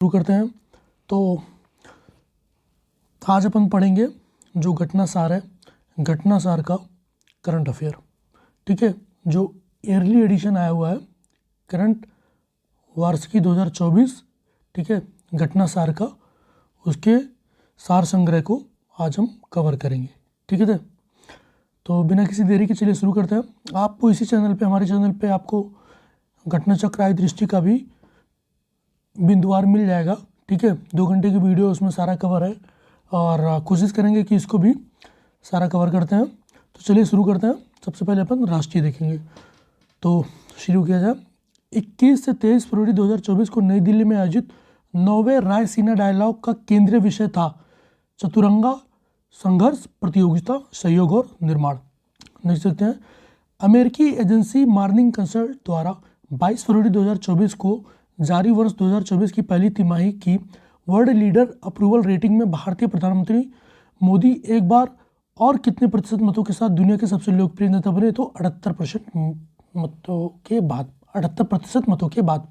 शुरू करते हैं। तो आज अपन पढ़ेंगे जो घटना सार है, घटना सार का करंट अफेयर। ठीक है, जो ईयरली एडिशन आया हुआ है करंट वार्षिकी 2024, ठीक है, घटना सार का, उसके सार संग्रह को आज हम कवर करेंगे। ठीक है, तो बिना किसी देरी के चलिए शुरू करते हैं। आपको इसी चैनल पे, हमारे चैनल पे आपको घटना चक्र आय दृष्टि का भी बिंदुवार मिल जाएगा। ठीक है, 2 घंटे की वीडियो उसमें सारा कवर है और कोशिश करेंगे कि इसको भी सारा कवर करते हैं। तो चलिए शुरू करते हैं। सबसे पहले अपन राष्ट्रीय देखेंगे, तो शुरू किया जाए। 21 से 23 फरवरी 2024 को नई दिल्ली में आयोजित 9वें रायसीना डायलॉग का केंद्रीय विषय था चतुरंगा संघर्ष, प्रतियोगिता, सहयोग और निर्माण। देख सकते हैं, अमेरिकी एजेंसी मॉर्निंग कंसल्ट द्वारा 22 फरवरी 2024 को जारी वर्ष 2024 की पहली तिमाही की वर्ल्ड लीडर अप्रूवल रेटिंग में भारतीय प्रधानमंत्री मोदी एक बार और कितने प्रतिशत मतों के साथ दुनिया के सबसे लोकप्रिय नेता बने? तो 78% मतों के बाद, 78% मतों के बाद।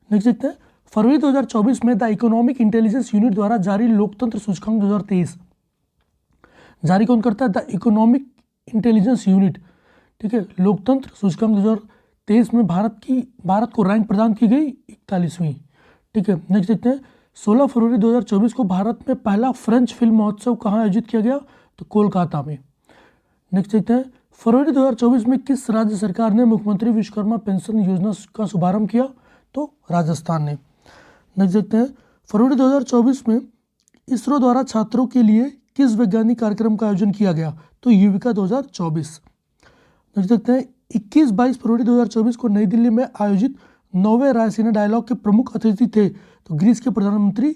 देख सकते हैं, फरवरी 2024 में द इकोनॉमिक इंटेलिजेंस यूनिट द्वारा जारी लोकतंत्र सूचकांक 2023 जारी कौन करता है? The economic intelligence unit. ठीक है, लोकतंत्र सूचकांक 2023 में भारत को रैंक प्रदान की गई 41वीं। ठीक है, नेक्स्ट देखते हैं, 16 फरवरी 2024 को भारत में पहला फ्रेंच फिल्म महोत्सव कहाँ आयोजित किया गया? तो कोलकाता में। नेक्स्ट देखते हैं, फरवरी 2024 में किस राज्य सरकार ने मुख्यमंत्री विश्वकर्मा पेंशन योजना का शुभारंभ किया? तो राजस्थान ने। नेक्स्ट देखते हैं, फरवरी 2024 में इसरो द्वारा छात्रों के लिए किस वैज्ञानिक कार्यक्रम का आयोजन किया गया? तो युविका 2024। नेक्स्ट देखते हैं, 21-22 फरवरी 2024 को नई दिल्ली में आयोजित 9वें रायसीना डायलॉग के प्रमुख अतिथि थे तो ग्रीस के प्रधानमंत्री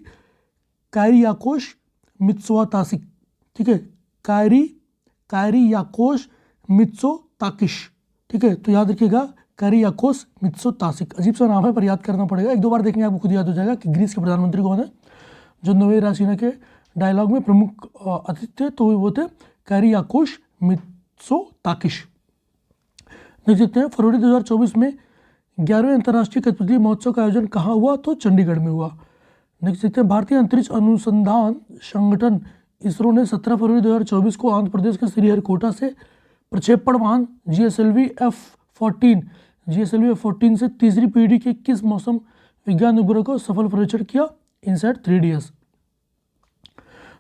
कायरियाकोस मित्सोताकिस। ठीक है, कायरियाकोस मित्सोताकिस। ठीक है, तो याद रखिएगा, कायरियाकोस मित्सोताकिस, अजीब सा नाम है पर याद करना पड़ेगा। 1-2 बार देखेंगे आपको खुद याद हो जाएगा कि ग्रीस के प्रधानमंत्री कौन है जो 9वें रायसीना के डायलॉग में प्रमुख अतिथि थे, तो वो थे कायरियाकोस मित्सोताकिस। देख सकते हैं, फरवरी 2024 में 11वें अंतर्राष्ट्रीय कठपुतली महोत्सव का आयोजन कहाँ हुआ? तो चंडीगढ़ में हुआ। देख सकते हैं, भारतीय अंतरिक्ष अनुसंधान संगठन इसरो ने 17 फरवरी 2024 को आंध्र प्रदेश के श्रीहरिकोटा से प्रक्षेपण वाहन GSLV F14 से तीसरी पीढ़ी के किस मौसम विज्ञान उपग्रह को सफल परीक्षण किया? INSAT 3DS।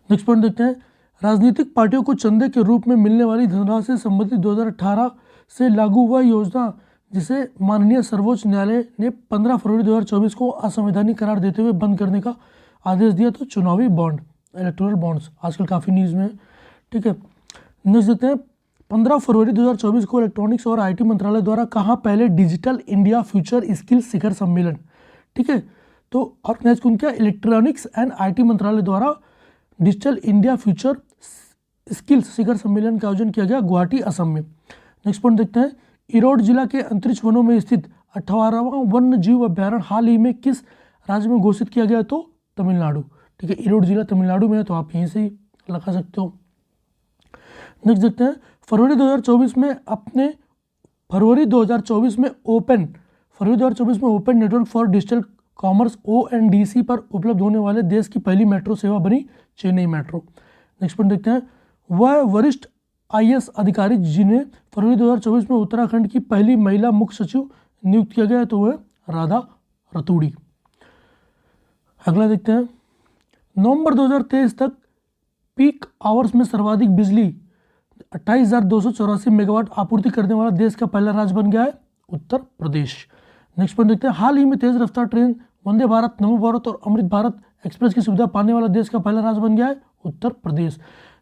नेक्स्ट पॉइंट देखते हैं, राजनीतिक पार्टियों को चंदे के रूप में मिलने वाली धनराशि से संबंधित 2018 से लागू हुआ योजना जिसे माननीय सर्वोच्च न्यायालय ने 15 फरवरी 2024 को असंवैधानिक करार देते हुए बंद करने का आदेश दिया, तो चुनावी बॉन्ड, इलेक्टोरल बॉन्ड्स आजकल काफ़ी न्यूज़ में है। ठीक है, नेक्स्ट देखते हैं, 15 फरवरी 2024 को इलेक्ट्रॉनिक्स और IT मंत्रालय द्वारा कहाँ पहले डिजिटल इंडिया फ्यूचर स्किल शिखर सम्मेलन, ठीक है, तो ऑर्गेनाइज कौन किया? इलेक्ट्रॉनिक्स एंड IT मंत्रालय द्वारा डिजिटल इंडिया फ्यूचर स्किल्स शिखर सम्मेलन का आयोजन किया गया गुवाहाटी, असम में। नेक्स्ट पॉइंट देखते हैं, इरोड जिला के अंतरिक्ष वनों में स्थित 18वां वन्य जीव अभ्यारण्य हाल ही में किस राज्य में घोषित किया गया? तो तमिलनाडु। ठीक है, इरोड जिला तमिलनाडु में है, तो आप यहीं से ही लगा सकते हो। नेक्स्ट देखते हैं, फरवरी 2024 में open network for digital commerce ONDC पर उपलब्ध होने वाले देश की पहली मेट्रो सेवा बनी चेन्नई मेट्रो। नेक्स्ट पॉइंट देखते हैं, वह वरिष्ठ IAS अधिकारी जिन्हें फरवरी 2024 में उत्तराखंड की पहली महिला मुख्य सचिव नियुक्त किया गया है, तो वह राधा रतूड़ी। अगला देखते हैं, नवंबर 2023 तक पीक आवर्स में सर्वाधिक बिजली 28,284 मेगावाट आपूर्ति करने वाला देश का पहला राज्य बन गया है उत्तर प्रदेश। नेक्स्ट पॉइंट देखते हैं, हाल ही में तेज रफ्तार ट्रेन वंदे भारत, नमो भारत और अमृत भारत एक्सप्रेस की सुविधा पाने वाला देश का पहला राज्य बन गया है उत्तर प्रदेश।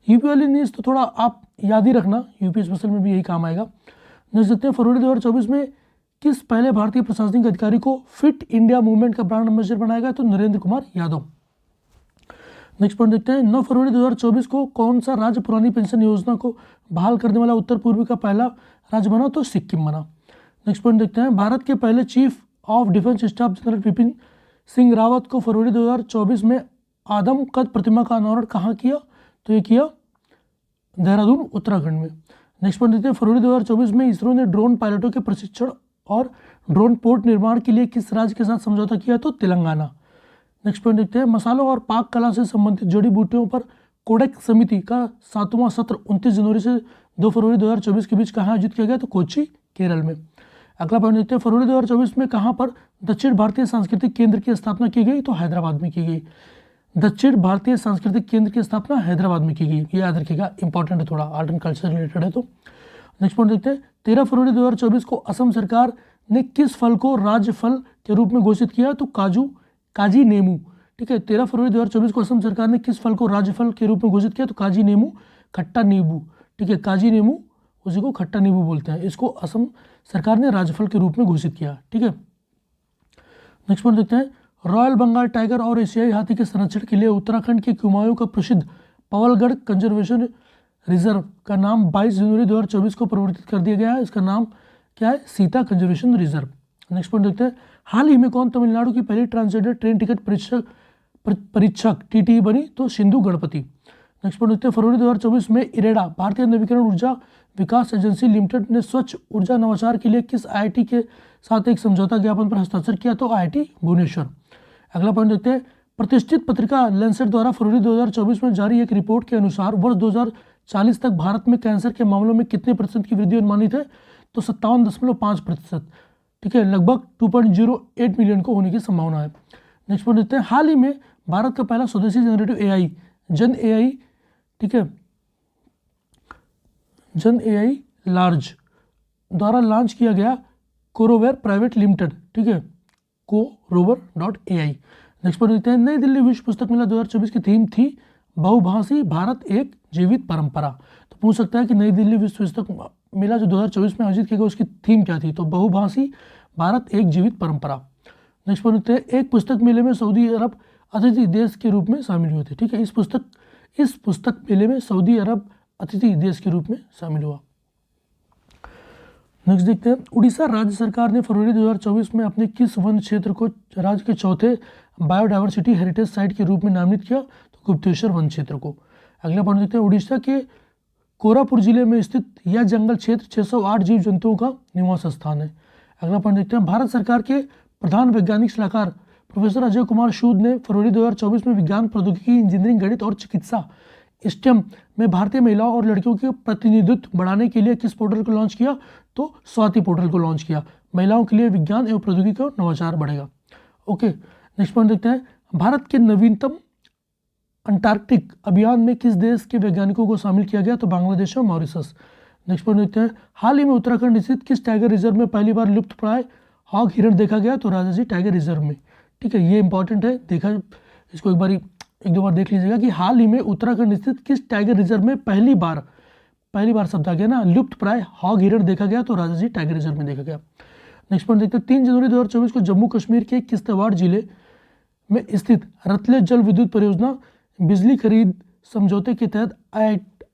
यूपी वाली न्यूज़ तो थोड़ा आप याद ही रखना, यूपी स्पेशल में भी यही काम आएगा। नेक्स्ट देखते हैं, फरवरी 2024 में किस पहले भारतीय प्रशासनिक अधिकारी को फिट इंडिया मूवमेंट का ब्रांड एम्बेसडर बनाया गया? तो नरेंद्र कुमार यादव। नेक्स्ट पॉइंट देखते हैं, 9 फरवरी 2024 को कौन सा राज्य पुरानी पेंशन योजना को बहाल करने वाला उत्तर पूर्वी का पहला राज्य बना? तो सिक्किम बना। नेक्स्ट पॉइंट देखते हैं, भारत के पहले chief of defence staff general Vipin Singh Rawat को फरवरी 2024 में आदमकद प्रतिमा का अनावरण कहाँ किया? तो ये किया देहरादून, उत्तराखंड में। नेक्स्ट पॉइंट देखते हैं, फरवरी 2024 में इसरो ने ड्रोन पायलटों के प्रशिक्षण और ड्रोन पोर्ट निर्माण के लिए किस राज्य के साथ समझौता किया? तो तेलंगाना। नेक्स्ट पॉइंट देखते हैं, मसालों और पाक कला से संबंधित जड़ी बूटियों पर कोडेक समिति का 7वां सत्र 29 जनवरी से 2 फरवरी 2024 के बीच कहाँ आयोजित किया गया? तो कोच्चि, केरल में। अगला पॉइंट देखते हैं, फरवरी 2024 में कहाँ पर दक्षिण भारतीय सांस्कृतिक केंद्र की स्थापना की गई? तो हैदराबाद में की गई। दक्षिण भारतीय सांस्कृतिक केंद्र की स्थापना हैदराबाद में की गई, ये याद रखिएगा, इंपॉर्टेंट है, थोड़ा आर्ट एंड कल्चर रिलेटेड है। तो नेक्स्ट पॉइंट देखते हैं, 13 फरवरी 2024 को असम सरकार ने किस फल को राज्य फल के रूप में घोषित किया? तो काजी नेमू। ठीक है, 13 फरवरी 2024 को असम सरकार ने किस फल को राज्य फल के रूप में घोषित किया? तो काजी नेमू, खट्टा नींबू। ठीक है, काजी नेमू, उसी को खट्टा नींबू बोलते हैं, इसको असम सरकार ने राज्यफल के रूप में घोषित किया। ठीक है, नेक्स्ट पॉइंट देखते हैं, रॉयल बंगाल टाइगर और एशियाई हाथी के संरक्षण के लिए उत्तराखंड के कुमाऊं का प्रसिद्ध पवलगढ़ कंजर्वेशन रिजर्व का नाम 22 जनवरी 2024 को परिवर्तित कर दिया गया है। इसका नाम क्या है? Sita conservation reserve. Next point देखते हैं, हाल ही में कौन तमिलनाडु की पहली ट्रांसजेंडर ट्रेन टिकट परीक्षक टीटी बनी? तो सिंधु गणपति। नेक्स्ट पॉइंट देखते हैं, फरवरी 2024 में इरेडा भारतीय नवीकरण ऊर्जा विकास एजेंसी लिमिटेड ने स्वच्छ ऊर्जा नवाचार के लिए किस आईआईटी के साथ एक समझौता ज्ञापन पर हस्ताक्षर किया? तो आईआईटी भुवनेश्वर। अगला पॉइंट देखते हैं, प्रतिष्ठित पत्रिका लैंसेट द्वारा फरवरी 2024 में जारी एक रिपोर्ट के अनुसार वर्ष 2040 तक भारत में कैंसर के मामलों में कितने % की वृद्धि अनुमानित है? तो 57.5%। ठीक है, लगभग 2.08 मिलियन को होने की संभावना है। नेक्स्ट पॉइंट देखते हैं, हाल ही में भारत का पहला स्वदेशी जनरेटिव एआई जन एआई, ठीक है, जन एआई लार्ज द्वारा लॉन्च किया गया कोरोवेर प्राइवेट लिमिटेड। ठीक है, कोरोवर.ai। नेक्स्ट पॉइंट देखते हैं, नई दिल्ली विश्व पुस्तक मेला 2024 की थीम थी बहुभाषी भारत एक जीवित परंपरा। तो पूछ सकता है कि नई दिल्ली विश्व पुस्तक मेला जो 2024 में आयोजित किया गया उसकी थीम क्या थी? तो बहुभाषी भारत एक जीवित परंपरा। नेक्स्ट पॉइंट देखते हैं, एक पुस्तक मेले में सऊदी अरब अतिथि देश के रूप में शामिल हुए थे। ठीक है, इस पुस्तक मेले में सऊदी अरब अतिथि देश के रूप में शामिल हुआ। नेक्स्ट देखते हैं, उड़ीसा राज्य सरकार ने फरवरी 2024 में अपने किस वन क्षेत्र को राज्य के चौथे बायोडायवर्सिटी हेरिटेज साइट के रूप में नामित किया? तो गुप्तेश्वर वन क्षेत्र को। अगला पॉइंट देखते हैं, उड़ीसा के कोरापुर जिले में स्थित यह जंगल क्षेत्र 608 जीव जंतुओं का निवास स्थान है। अगला पॉइंट देखते हैं, भारत सरकार के प्रधान वैज्ञानिक सलाहकार प्रोफेसर अजय कुमार सूद ने फरवरी 2024 में विज्ञान, प्रौद्योगिकी, इंजीनियरिंग, गणित और चिकित्सा स्टेम में भारतीय महिलाओं और लड़कियों के प्रतिनिधित्व बढ़ाने के लिए किस पोर्टल को लॉन्च किया? तो स्वाति पोर्टल को लॉन्च किया। महिलाओं के लिए विज्ञान एवं प्रौद्योगिकी और नवाचार बढ़ेगा। ओके, नेक्स्ट पॉइंट देखते हैं, भारत के नवीनतम अंटार्कटिक अभियान में किस देश के वैज्ञानिकों को शामिल किया गया? तो बांग्लादेश और मॉरिशस। नेक्स्ट पॉइंट देखते हैं, हाल ही में उत्तराखंड स्थित किस टाइगर रिजर्व में पहली बार लुप्त प्राय हॉग हिरण देखा गया? तो राजाजी टाइगर रिजर्व में। ठीक है, ये इंपॉर्टेंट है, देखा, इसको एक दो बार देख लीजिएगा कि हाल ही में उत्तराखंड स्थित किस टाइगर रिजर्व में पहली बार शब्द आ गया ना, लुप्त प्राय हॉग हिरण देखा गया? तो राजाजी टाइगर रिजर्व में देखा गया। नेक्स्ट पॉइंट देखते हैं, 3 जनवरी 2024 को जम्मू कश्मीर के किश्तवाड़ जिले में स्थित रतले जल विद्युत परियोजना बिजली खरीद समझौते के तहत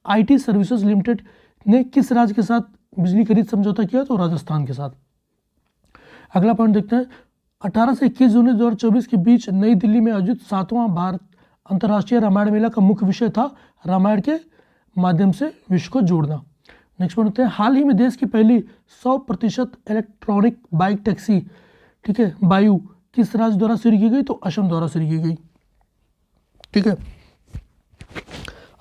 आईटी सर्विसेज लिमिटेड ने किस राज्य के साथ बिजली खरीद समझौता किया? तो राजस्थान के साथ। अगला पॉइंट देखते हैं, 18 से 21 जून 2024 के बीच नई दिल्ली में आयोजित 7वां भारत अंतर्राष्ट्रीय रामायण मेला का मुख्य विषय था रामायण के माध्यम से विश्व को जोड़ना। नेक्स्ट पॉइंट देखते हैं, हाल ही में देश की पहली 100% इलेक्ट्रॉनिक बाइक टैक्सी, ठीक है, बायू किस राज्य द्वारा शुरू की गई? तो असम द्वारा शुरू की गई। ठीक है,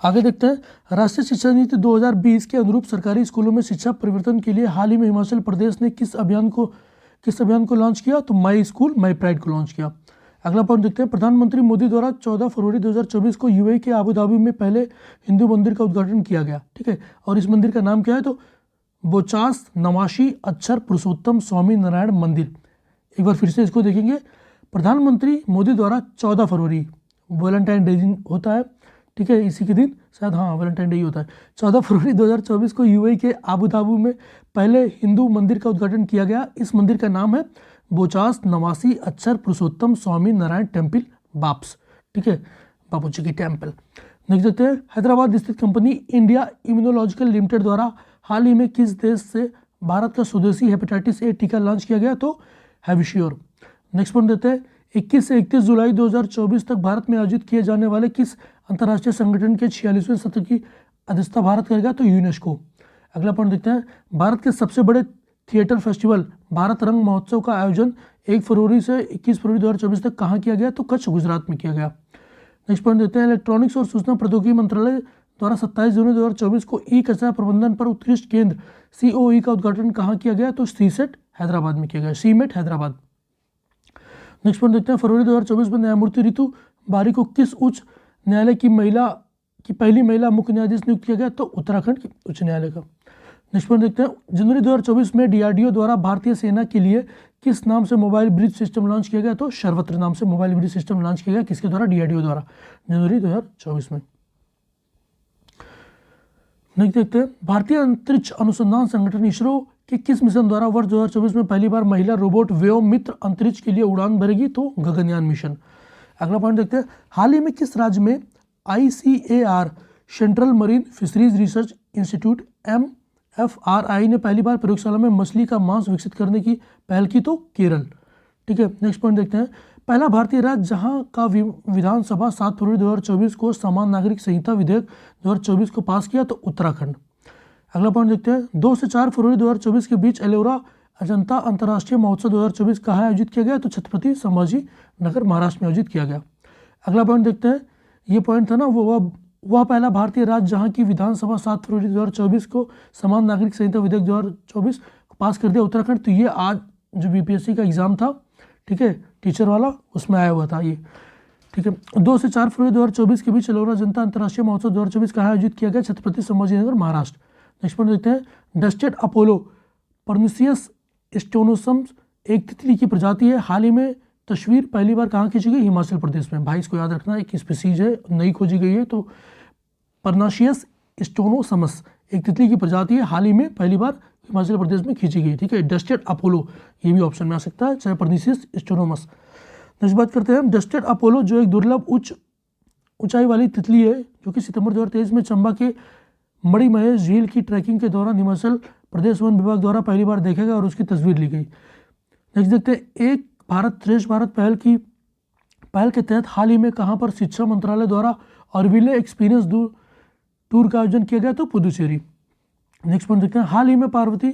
आगे देखते हैं, राष्ट्रीय शिक्षा नीति 2020 के अनुरूप सरकारी स्कूलों में शिक्षा परिवर्तन के लिए हाल ही में हिमाचल प्रदेश ने किस अभियान को लॉन्च किया? तो माई स्कूल माई प्राइड को लॉन्च किया। अगला पॉइंट देखते हैं, प्रधानमंत्री मोदी द्वारा 14 फरवरी 2024 को यूएई के आबू धाबी में पहले हिंदू मंदिर का उद्घाटन किया गया। ठीक है, और इस मंदिर का नाम क्या है? तो बोचास नवाशी अक्षर पुरुषोत्तम स्वामी नारायण मंदिर। एक बार फिर से इसको देखेंगे, प्रधानमंत्री मोदी द्वारा 14 फरवरी वैलेंटाइन डे होता है, ठीक है, इसी के दिन शायद, हाँ, वैलेंटाइन डे ही होता है। 14 फरवरी 2024 को यूएई के आबू धाबी में पहले हिंदू मंदिर का उद्घाटन किया गया। इस मंदिर का नाम है बोचास नवासी अक्षर पुरुषोत्तम स्वामी नारायण टेम्पल बाप्स। ठीक है, बापू जी की टेम्पल। नेक्स्ट देखते हैं, हैदराबाद स्थित कंपनी इंडिया इम्यूनोलॉजिकल लिमिटेड द्वारा हाल ही में किस देश से भारत का स्वदेशी हेपेटाइटिस ए टीका लॉन्च किया गया? तो हैविश्योर। नेक्स्ट पॉइंट देते हैं, 21 से 31 जुलाई 2024 तक भारत में आयोजित किए जाने वाले किस अंतर्राष्ट्रीय संगठन के 46वें सत्र की अध्यक्षता भारत करेगा? तो यूनेस्को। अगला पॉइंट देखते हैं, भारत के सबसे बड़े थिएटर फेस्टिवल भारत रंग महोत्सव का आयोजन 1 फरवरी से 21 फरवरी 2024 तक कहाँ किया गया? तो कच्छ, गुजरात में किया गया। नेक्स्ट पॉइंट देते हैं, इलेक्ट्रॉनिक्स और सूचना प्रौद्योगिकी मंत्रालय द्वारा 27 जनवरी 2024 को ई कचरा प्रबंधन पर उत्कृष्ट केंद्र COE का उद्घाटन कहाँ किया गया? तो सीसेट हैदराबाद में किया गया, सीमेट हैदराबाद। नेक्स्ट पॉइंट देखते हैं, फरवरी 2024 में न्यायमूर्ति रितु बारी को किस उच्च न्यायालय की पहली महिला मुख्य न्यायाधीश नियुक्त किया गया? तो उत्तराखंड के उच्च न्यायालय का। नेक्स्ट पॉइंट देखते हैं, जनवरी 2024 में DRDO द्वारा भारतीय सेना के लिए किस नाम से मोबाइल ब्रिज सिस्टम लॉन्च किया गया? तो सर्वत्र नाम से मोबाइल ब्रिज सिस्टम लॉन्च किया गया, किसके द्वारा? DRDO द्वारा, जनवरी 2024 में। नेक्स्ट देखते हैं, भारतीय अंतरिक्ष अनुसंधान संगठन इसरो के किस मिशन द्वारा वर्ष 2024 में पहली बार महिला रोबोट व्योममित्र अंतरिक्ष के लिए उड़ान भरेगी? तो गगनयान मिशन। अगला पॉइंट देखते हैं, हाल ही में किस राज्य में ICAR central marine fisheries research institute MFRI ने पहली बार प्रयोगशाला में मछली का मांस विकसित करने की पहल की? तो केरल। ठीक है, नेक्स्ट पॉइंट देखते हैं, पहला भारतीय राज्य जहां का विधानसभा 7 फरवरी 2024 को समान नागरिक संहिता विधेयक 2024 को पास किया? तो उत्तराखंड। अगला पॉइंट देखते हैं, 2 से 4 फरवरी 2024 के बीच एलोरा अजंता अंतर्राष्ट्रीय महोत्सव 2024 कहाँ आयोजित किया गया? तो छत्रपति संभाजी नगर, महाराष्ट्र में आयोजित किया गया। अगला पॉइंट देखते हैं, ये पॉइंट था ना, वह पहला भारतीय राज्य जहां की विधानसभा 7 फरवरी 2024 को समान नागरिक संहिता विधेयक 2024 को पास कर दिया, उत्तराखंड। तो ये आज जो BPSC का एग्जाम था, ठीक है, टीचर वाला, उसमें आया हुआ था ये। ठीक है, 2 से 4 फरवरी 2024 के बीच एलोरा जनता अंतर्राष्ट्रीय महोत्सव 2024 कहाँ आयोजित किया गया? छत्रपति संभाजी नगर, महाराष्ट्र। नेक्स्ट पॉइंट देखते हैं, डस्टेड अपोलो पर्निसियस स्टोनोसम्स एक तितली की प्रजाति है, हाल ही में तस्वीर पहली बार कहाँ खींची गई? हिमाचल प्रदेश में। भाई इसको याद रखना, एक स्पीसीज है, नई खोजी गई है। तो पर्नाशियस स्टोनोसमस एक तितली की प्रजाति है, हाल ही में पहली बार हिमाचल प्रदेश में खींची गई। ठीक है, डस्टेड अपोलो, ये भी ऑप्शन में आ सकता है, चाहे पर्निसियस स्टोनोमस। नेक्स्ट बात करते हैं, डस्टेड अपोलो जो एक दुर्लभ ऊंचाई वाली तितली है, जो कि सितंबर 2023 में चंबा के मणिमहेश झील की ट्रैकिंग के दौरान हिमाचल प्रदेश वन विभाग द्वारा पहली बार देखा गया और उसकी तस्वीर ली गई। नेक्स्ट देखते हैं, एक भारत श्रेष्ठ भारत पहल के तहत हाल ही में कहाँ पर शिक्षा मंत्रालय द्वारा ऑरविले एक्सपीरियंस टूर का आयोजन किया गया? तो पुदुचेरी। नेक्स्ट पॉइंट देखते हैं, हाल ही में पार्वती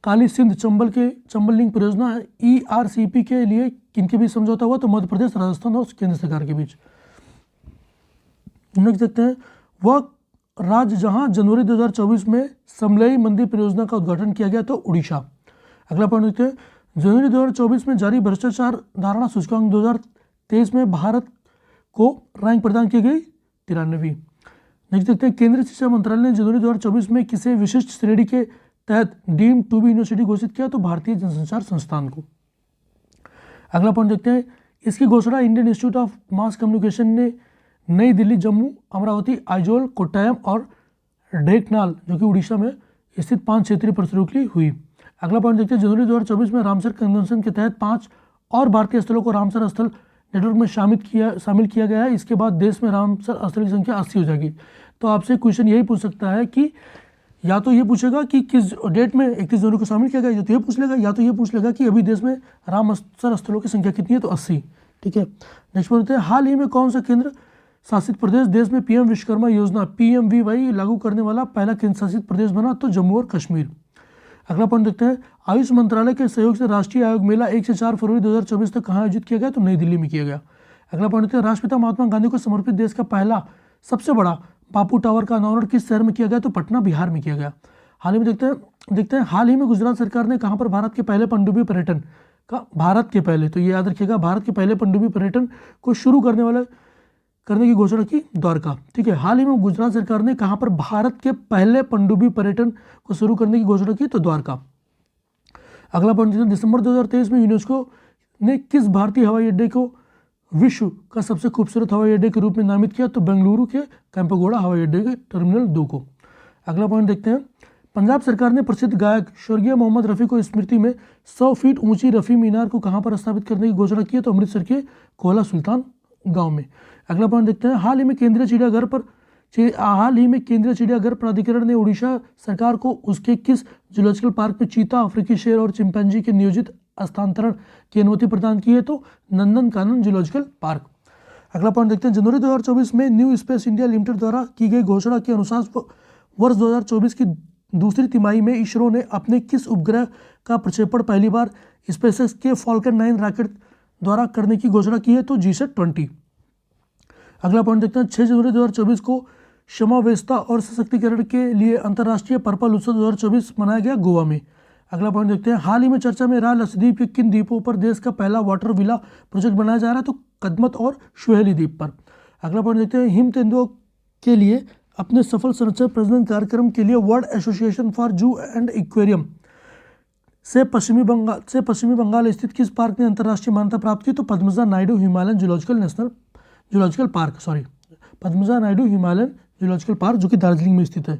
काली सिंध चंबल लिंक परियोजना ERCP के लिए किनके बीच समझौता हुआ? तो मध्य प्रदेश, राजस्थान और केंद्र सरकार के बीच। नेक्स्ट देखते हैं, वह राज्य जहां जनवरी 2024 में समलई मंदिर परियोजना का उद्घाटन किया गया? तो उड़ीसा। अगला पॉइंट देखते हैं, जनवरी 2024 में जारी भ्रष्टाचार धारणा सूचकांक 2023 में भारत को रैंक प्रदान की गई 93वीं। नेक्स्ट देखते हैं, केंद्रीय शिक्षा मंत्रालय ने जनवरी 2024 में किसे विशिष्ट श्रेणी के तहत डीम्ड टू बी यूनिवर्सिटी घोषित किया? तो भारतीय जनसंचार संस्थान को। अगला पॉइंट देखते हैं, इसकी घोषणा Indian institute of mass communication ने नई दिल्ली, जम्मू, अमरावती, आइजोल, कोट्टायम और ढेंकनाल जो कि उड़ीसा में स्थित 5 क्षेत्रीय परिसरों के लिए हुई। अगला पॉइंट देखते हैं, जनवरी 2024 में रामसर कन्वेंशन के तहत 5 और भारतीय स्थलों को रामसर स्थल नेटवर्क में शामिल किया गया है। इसके बाद देश में रामसर स्थल की संख्या 80 हो जाएगी। तो आपसे क्वेश्चन यही पूछ सकता है कि या तो ये पूछेगा कि किस डेट में 31 जनवरी को शामिल किया गया, या तो ये पूछ लेगा, या तो ये पूछ लेगा कि अभी देश में रामसर स्थलों की संख्या कितनी है? तो 80। ठीक है, नेक्स्ट पॉइंट है, हाल ही में कौन सा केंद्र शासित प्रदेश देश में PM विश्वकर्मा योजना PMVY लागू करने वाला पहला केंद्र शासित प्रदेश बना? तो जम्मू और कश्मीर। अगला पॉइंट देखते हैं, आयुष मंत्रालय के सहयोग से राष्ट्रीय आयोग मेला 1 से 4 फरवरी 2024 तक कहाँ आयोजित किया गया? तो नई दिल्ली में किया गया। अगला पॉइंट देखते हैं, राष्ट्रपिता महात्मा गांधी को समर्पित देश का पहला सबसे बड़ा बापू टावर का अनावरण किस शहर में किया गया? तो पटना, बिहार में किया गया। हाल ही में देखते हैं, हाल ही में गुजरात सरकार ने कहाँ पर भारत के पहले पनडुब्बी पर्यटन का, भारत के पहले, तो ये याद रखिएगा, भारत के पहले पनडुब्बी पर्यटन को शुरू करने की घोषणा की? द्वारका। ठीक है, हाल ही में गुजरात सरकार ने कहां पर भारत के पहले पनडुब्बी पर्यटन को शुरू करने की घोषणा की? तो द्वारका। अगला पॉइंट, दिसंबर 2023 में यूनेस्को ने किस भारतीय हवाई अड्डे को विश्व का सबसे खूबसूरत हवाई अड्डे के रूप में नामित किया? तो बेंगलुरु के कैंपेगौड़ा हवाई अड्डे के टर्मिनल 2 को। अगला पॉइंट देखते हैं, पंजाब सरकार ने प्रसिद्ध गायक स्वर्गीय मोहम्मद रफ़ी को स्मृति में 100 फीट ऊंची रफ़ी मीनार को कहां पर स्थापित करने की घोषणा की है? तो अमृतसर के कोहला सुल्तान गांव में। अगला पॉइंट देखते हैं, हाल ही में केंद्रीय चिड़ियाघर प्राधिकरण ने उड़ीसा सरकार को उसके किस जूलॉजिकल पार्क में चीता, अफ्रीकी शेर और चिंपैंजी के नियोजित स्थानांतरण की अनुमति प्रदान की है? तो नंदनकानन जूलॉजिकल पार्क। अगला पॉइंट देखते हैं, जनवरी 2024 में न्यू स्पेस इंडिया लिमिटेड द्वारा की गई घोषणा के अनुसार वर्ष 2024 की दूसरी तिमाही में इसरो ने अपने किस उपग्रह का प्रक्षेपण पहली बार स्पेसएक्स के फॉल्कन 9 रॉकेट द्वारा करने की घोषणा की है? तो GSAT-20। अगला पॉइंट देखते हैं, 6 जनवरी 2024 को समावेशता और सशक्तिकरण के लिए अंतर्राष्ट्रीय पर्पल उत्सव 2024 मनाया गया गोवा में। अगला पॉइंट देखते हैं, हाल ही में चर्चा में रहा लक्षद्वीप के किन द्वीपों पर देश का पहला वाटर विला प्रोजेक्ट बनाया जा रहा है? तो कदमत और सुहेली द्वीप पर। अगला पॉइंट देखते हैं, हिम तेंदुओं के लिए अपने सफल संरक्षण प्रजनन कार्यक्रम के लिए वर्ल्ड एसोसिएशन फॉर जू एंड एक्वेरियम से पश्चिमी बंगाल स्थित किस पार्क ने अंतर्राष्ट्रीय मान्यता प्राप्त की? तो Padmaja Naidu Himalayan zoological park जो कि दार्जिलिंग में स्थित है।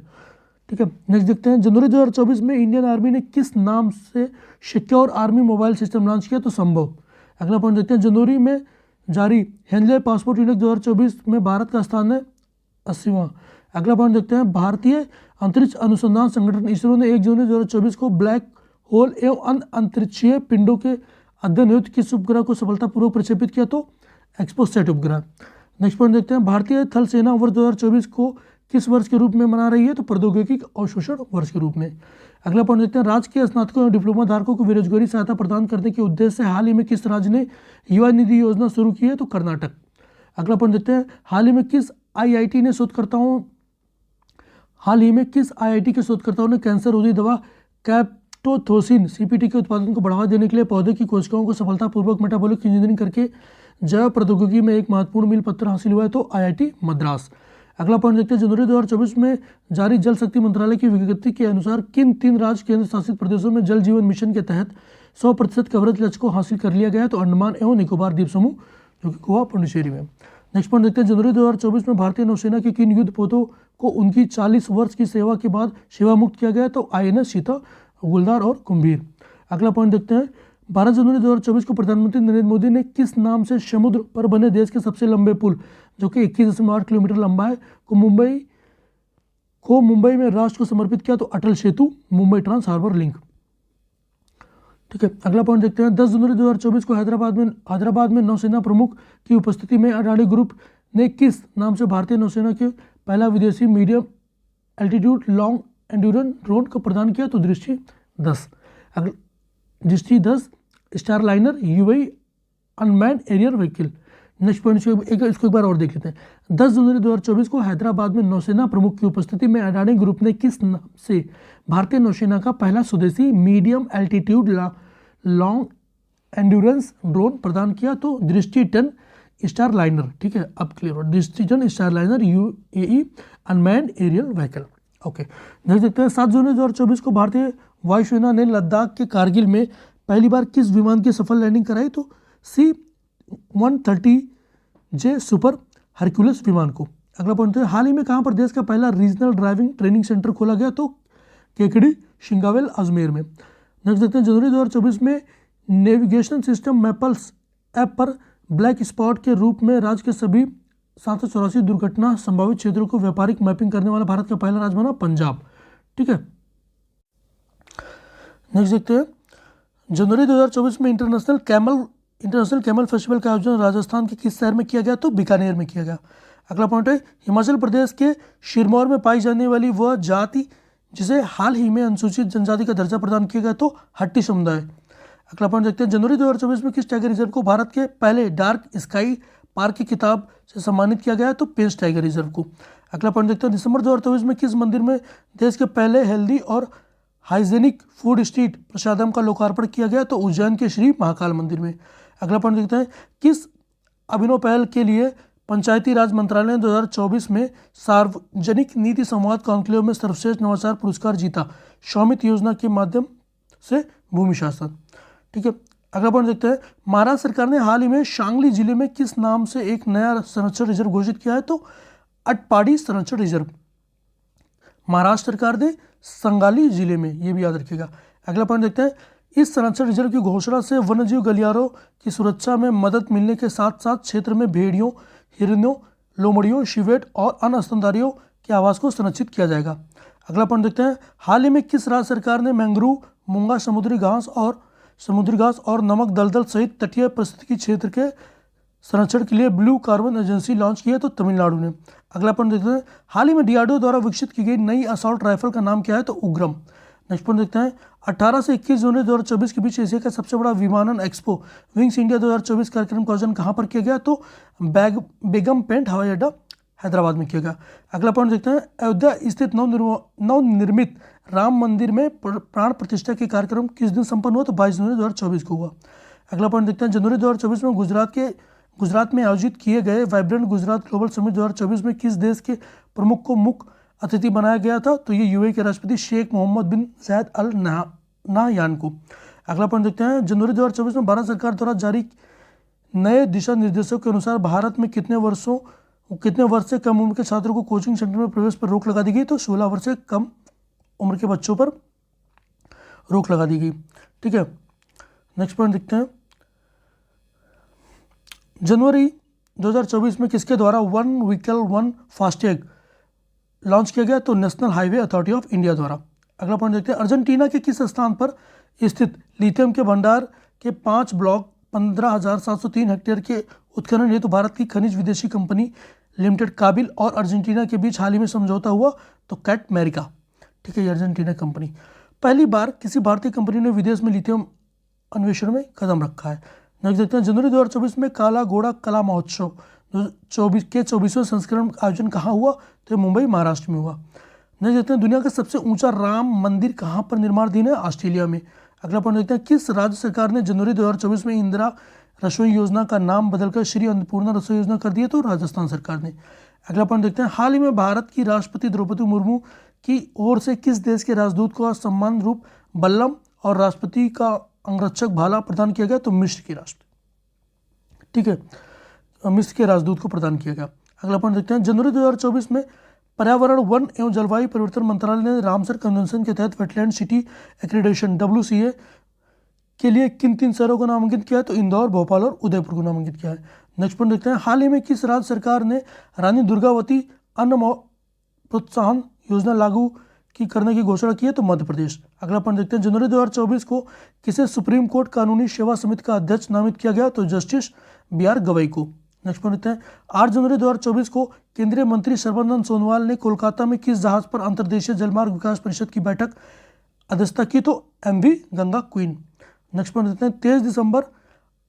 ठीक है, नेक्स्ट देखते हैं, जनवरी 2024 में इंडियन आर्मी ने किस नाम से secure army mobile system launch किया? तो संभव। अगला पॉइंट देखते हैं, जनवरी में जारी हेनले पासपोर्ट इंडेक्स 2024 में भारत का स्थान है 80वां। अगला पॉइंट देखते हैं, भारतीय अंतरिक्ष अनुसंधान संगठन इसरो ने 1 जनवरी 2024 को ब्लैक होल एवं अंतरिक्षीय पिंडों के अध्ययन हेतु किस उपग्रह को सफलतापूर्वक प्रक्षेपित किया? तो एक्सपोसैट उपग्रह। नेक्स्ट पॉइंट देखते हैं, भारतीय थल सेना वर्ष 2024 को किस वर्ष के रूप में मना रही है? तो प्रौद्योगिकी अवशोषण वर्ष के रूप में। अगला पॉइंट देखते हैं, राज्य के स्नातकों और डिप्लोमा धारकों को बेरोजगारी सहायता प्रदान करने के उद्देश्य से हाल ही में किस राज्य ने युवा निधि योजना शुरू की है? तो कर्नाटक। अगला पॉइंट देखते हैं, हाल ही में किस आईआईटी के शोधकर्ताओं ने कैंसर रोधी दवा कैप्टोथोसिन CPT के उत्पादन को बढ़ावा देने के लिए पौधे की कोशिकाओं को सफलतापूर्वक मेटाबॉलिक इंजीनियरिंग करके जैव प्रौद्योगिकी में एक महत्वपूर्ण मील पत्थर हासिल हुआ है? तो IIT मद्रास। अगला पॉइंट देखते हैं, जनवरी 2024 में जारी जल शक्ति मंत्रालय की विज्ञप्ति के अनुसार किन 3 राज्य केंद्र शासित प्रदेशों में जल जीवन मिशन के तहत 100% कवरेज लक्ष्य को हासिल कर लिया गया है? तो अंडमान एवं निकोबार द्वीप समूह जो कि गोवा पुडुचेरी में। नेक्स्ट पॉइंट देखते हैं, जनवरी 2024 में भारतीय नौसेना के किन युद्ध पोतों को उनकी 40 वर्ष की सेवा के बाद सेवा मुक्त किया गया है? तो INS सीता, गुलदार और कुंभीर। अगला पॉइंट देखते हैं, 12 जनवरी 2024 को प्रधानमंत्री नरेंद्र मोदी ने किस नाम से समुद्र पर बने देश के सबसे लंबे पुल जो कि 21.8 किलोमीटर लंबा है को मुंबई में राष्ट्र को समर्पित किया? तो Atal Setu, Mumbai trans harbour link. ठीक है, अगला पॉइंट देखते हैं, 10 जनवरी 2024 को हैदराबाद में नौसेना प्रमुख की उपस्थिति में अडानी ग्रुप ने किस नाम से भारतीय नौसेना के पहला विदेशी medium altitude long endurance drone को प्रदान किया? तो Drishti 10 starliner UAV unmanned aerial vehicle. Next point इसको एक बार और देख लेते हैं, 10 जनवरी 2024 को हैदराबाद में नौसेना प्रमुख की उपस्थिति में अडानी ग्रुप ने किस नाम से भारतीय नौसेना का पहला स्वदेशी medium altitude long endurance drone प्रदान किया? तो दृष्टि 10 स्टारलाइनर। ठीक है, अब क्लियर हो, Drishti 10 starliner UAE unmanned aerial vehicle. Okay, देख सकते हैं, 7 जनवरी 2024 को भारतीय वायुसेना ने लद्दाख के कारगिल में पहली बार किस विमान की सफल लैंडिंग कराई? तो C-130J सुपर हरक्यूलिस विमान को। अगला पॉइंट है, हाल ही में कहां पर देश का पहला रीजनल ड्राइविंग ट्रेनिंग सेंटर खोला गया? तो केकड़ी शिंगावेल अजमेर में। नेक्स्ट देखते हैं, जनवरी 2024 में नेविगेशन सिस्टम मैपल्स ऐप पर ब्लैक स्पॉट के रूप में राज्य के सभी 784 दुर्घटना संभावित क्षेत्रों को व्यापारिक मैपिंग करने वाला भारत का पहला राज्य बना पंजाब। ठीक है, नेक्स्ट देखते हैं, जनवरी 2024 में इंटरनेशनल कैमल फेस्टिवल का आयोजन राजस्थान के किस शहर में किया गया? तो बीकानेर में किया गया। अगला पॉइंट है, हिमाचल प्रदेश के सिरमौर में पाई जाने वाली वह जाति जिसे हाल ही में अनुसूचित जनजाति का दर्जा प्रदान किया गया? तो हट्टी समुदाय। अगला पॉइंट देखते हैं, जनवरी 2024 में किस टाइगर रिजर्व को भारत के पहले डार्क स्काई पार्क की किताब से सम्मानित किया गया? तो पेंच टाइगर रिजर्व को। अगला पॉइंट देखते हैं, दिसंबर 2024 में किस मंदिर में देश के पहले हेल्दी और हाइजेनिक फूड स्ट्रीट प्रसादम का लोकार्पण किया गया? तो उज्जैन के श्री महाकाल मंदिर में। अगला पॉइंट देखते हैं, किस अभिनव पहल के लिए पंचायती राज मंत्रालय ने 2024 में सार्वजनिक नीति संवाद कॉन्क्लेव में सर्वश्रेष्ठ नवाचार पुरस्कार जीता? स्वामित्व योजना के माध्यम से भूमि शासन। ठीक है, अगला पॉइंट देखते हैं, महाराष्ट्र सरकार ने हाल ही में सांगली जिले में किस नाम से एक नया संरक्षण रिजर्व घोषित किया है? तो अटपाड़ी संरक्षण रिजर्व। महाराष्ट्र सरकार ने संगाली जिले में, ये भी याद रखिएगा। अगला पॉइंट देखते हैं, इस संरक्षण रिजर्व की घोषणा से वन्यजीव गलियारों की सुरक्षा में मदद मिलने के साथ साथ क्षेत्र में भेड़ियों, हिरनों, लोमड़ियों, शिवेट और अन्य स्तनधारियों के आवास को संरक्षित किया जाएगा। अगला पॉइंट देखते हैं, हाल ही में किस राज्य सरकार ने मैंग्रोव, मूंगा, समुद्री घास और नमक दलदल सहित तटीय पारिस्थितिकी क्षेत्र के संरक्षण के लिए ब्लू कार्बन एजेंसी लॉन्च की है? तो तमिलनाडु ने। अगला पॉइंट देखते हैं, हाल ही में डीआरडीओ द्वारा विकसित की गई नई असॉल्ट राइफल का नाम क्या है? तो उग्रम। नेक्स्ट पॉइंट देखते हैं, 18 से 21 जनवरी 2024 के बीच एशिया का सबसे बड़ा विमानन एक्सपो विंग्स इंडिया 2024 कार्यक्रम का आयोजन कहाँ पर किया गया? तो बेगम पेंट हवाई अड्डा हैदराबाद में किया गया। अगला पॉइंट देखते हैं, अयोध्या स्थित नवनिर्मित राम मंदिर में प्राण प्रतिष्ठा के कार्यक्रम किस दिन संपन्न हुआ? तो 22 जनवरी 2024 को हुआ। अगला पॉइंट देखते हैं, जनवरी 2024 में गुजरात में आयोजित किए गए वाइब्रेंट गुजरात ग्लोबल समिट 2024 में किस देश के प्रमुख को मुख्य अतिथि बनाया गया था? तो ये यूएई के राष्ट्रपति शेख मोहम्मद बिन जायद अल नाहयान को। अगला पॉइंट देखते हैं, जनवरी 2024 में भारत सरकार द्वारा जारी नए दिशा निर्देशों के अनुसार भारत में कितने वर्ष से कम उम्र के छात्रों को कोचिंग सेंटर में प्रवेश पर रोक लगा दी गई? तो 16 वर्ष से कम उम्र के बच्चों पर रोक लगा दी गई। ठीक है, नेक्स्ट पॉइंट देखते हैं, जनवरी 2024 में किसके द्वारा one vehicle one FASTag launch किया गया? तो national highway authority of India द्वारा। अगला पॉइंट देखते हैं, अर्जेंटीना के किस स्थान पर स्थित लिथियम के भंडार के 5 ब्लॉक 15,703 हेक्टेयर के उत्खनन हेतु भारत की खनिज विदेशी कंपनी लिमिटेड काबिल और अर्जेंटीना के बीच हाल ही में समझौता हुआ? तो कैट अमेरिका। ठीक है, ये अर्जेंटीना कंपनी। पहली बार किसी भारतीय कंपनी ने विदेश में लिथियम अन्वेषण में कदम रखा है? नेक्स्ट देखते हैं, जनवरी 2024 में काला घोड़ा कला महोत्सव 24वें संस्करण का आयोजन कहाँ हुआ? तो मुंबई महाराष्ट्र में हुआ। नेक्स्ट देखते हैं, दुनिया का सबसे ऊंचा राम मंदिर कहाँ पर निर्माणाधीन है? ऑस्ट्रेलिया में। अगला पॉइंट देखते हैं, किस राज्य सरकार ने जनवरी 2024 में इंदिरा रसोई योजना का नाम बदलकर श्री अन्नपूर्णा रसोई योजना कर दिया? तो राजस्थान सरकार ने। अगला पॉइंट देखते हैं, हाल ही में भारत की राष्ट्रपति द्रौपदी मुर्मू की ओर से किस देश के राजदूत को सम्मान रूप बल्लम और राष्ट्रपति का अंगरक्षक भाला प्रदान किया गया? तो मिस्र के राष्ट्रपति। ठीक है, मिस्र के राजदूत को प्रदान किया गया। अगला पॉइंट देखते हैं, जनवरी 2024 में पर्यावरण वन एवं जलवायु परिवर्तन मंत्रालय ने रामसर कन्वेंशन के तहत वेटलैंड सिटी एक्रीडेशन WCA के लिए किन 3 शहरों को नामांकित किया है? तो इंदौर, भोपाल और उदयपुर को नामांकित किया है। नेक्स्ट पॉइंट देखते हैं, हाल ही में किस राज्य सरकार ने रानी दुर्गावती अन्न प्रोत्साहन योजना लागू करने की घोषणा की है? तो मध्य प्रदेश। अगला पॉइंट देखते हैं, जनवरी 2024 को किसे सुप्रीम कोर्ट कानूनी सेवा समिति का अध्यक्ष नामित किया गया? तो जस्टिस BR गवई को। नेक्स्ट पॉइंट देखते हैं, 8 जनवरी 2024 को केंद्रीय मंत्री सर्बानंद सोनोवाल ने कोलकाता में किस जहाज पर अंतर्देशीय जलमार्ग विकास परिषद की बैठक अध्यक्षता की? तो MV Ganga queen. Next point देखते हैं, 23 दिसंबर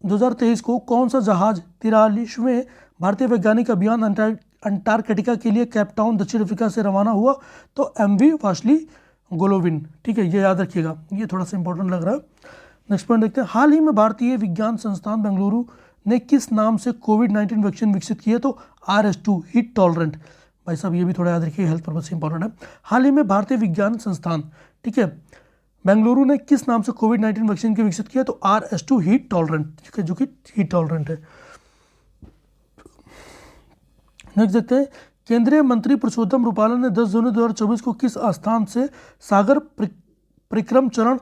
2023 को कौन सा जहाज 43वें भारतीय वैज्ञानिक अभियान अंटार्कटिका के लिए कैपटाउन दक्षिण अफ्रीका से रवाना हुआ? तो MV वाशली गोलोविन। ठीक है, ये याद रखिएगा, ये थोड़ा सा इंपॉर्टेंट लग रहा है। नेक्स्ट पॉइंट देखते हैं, हाल ही में भारतीय विज्ञान संस्थान बेंगलुरु ने किस नाम से कोविड-19 वैक्सीन विकसित की है? तो RS2 हीट टॉलरेंट। भाई साहब ये भी थोड़ा याद रखिए, हेल्थ पर्पज से इंपॉर्टेंट है। हाल ही में भारतीय विज्ञान संस्थान, ठीक है, बेंगलुरु ने किस नाम से कोविड-19 वैक्सीन की विकसित किया? तो RS2 हीट टॉलरेंट, ठीक है, जो कि हीट टॉलरेंट है। नेक्स्ट देखते हैं, केंद्रीय मंत्री पुरुषोत्तम रूपाला ने 10 जनवरी 2024 को किस स्थान से सागर परिक्रम चरण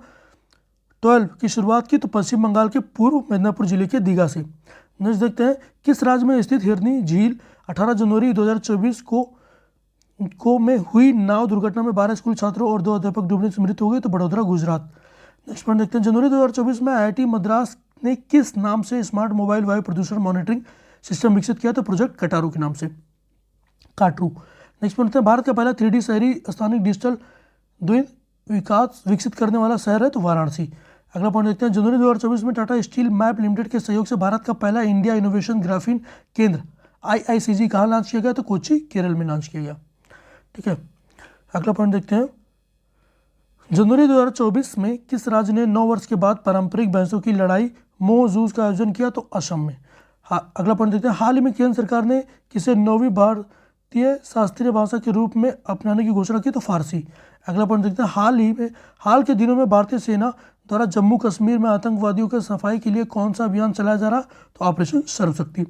12 की शुरुआत की? तो पश्चिम बंगाल के पूर्व मिदनापुर जिले के दीघा से। नेक्स्ट देखते हैं, किस राज्य में स्थित हिरनी झील 18 जनवरी 2024 को में हुई नाव दुर्घटना में 12 स्कूल छात्रों और 2 अध्यापक डूबने से मृत्यु हो गई? तो बड़ौदा गुजरात। नेक्स्ट पॉइंट देखते हैं, जनवरी 2024 में IIT मद्रास ने किस नाम से स्मार्ट मोबाइल वायु प्रदूषण मॉनिटरिंग सिस्टम विकसित किया? तो प्रोजेक्ट कटारू के नाम से, काटरू। नेक्स्ट पॉइंट देखते हैं, भारत का पहला 3D शहरी स्थानिक डिजिटल द्वीन विकास विकसित करने वाला शहर है? तो वाराणसी। अगला पॉइंट देखते हैं, जनवरी 2024 में टाटा स्टील मैप लिमिटेड के सहयोग से भारत का पहला इंडिया इनोवेशन ग्राफीन केंद्र IICG कहाँ लॉन्च किया गया? तो कोच्चि, केरल में लॉन्च किया गया। ठीक है, अगला पॉइंट देखते हैं, जनवरी 2024 में किस राज्य ने 9 वर्ष के बाद पारंपरिक भैंसों की लड़ाई मोह जूझ का आयोजन किया? तो असम में। अगला पॉइंट देखते हैं, हाल ही में केंद्र सरकार ने किसे 9वीं भारतीय शास्त्रीय भाषा के रूप में अपनाने की घोषणा की? तो फारसी। अगला पॉइंट देखते हैं, हाल के दिनों में भारतीय सेना द्वारा जम्मू कश्मीर में आतंकवादियों के सफाई के लिए कौन सा अभियान चलाया जा रहा? तो ऑपरेशन सर्वशक्ति।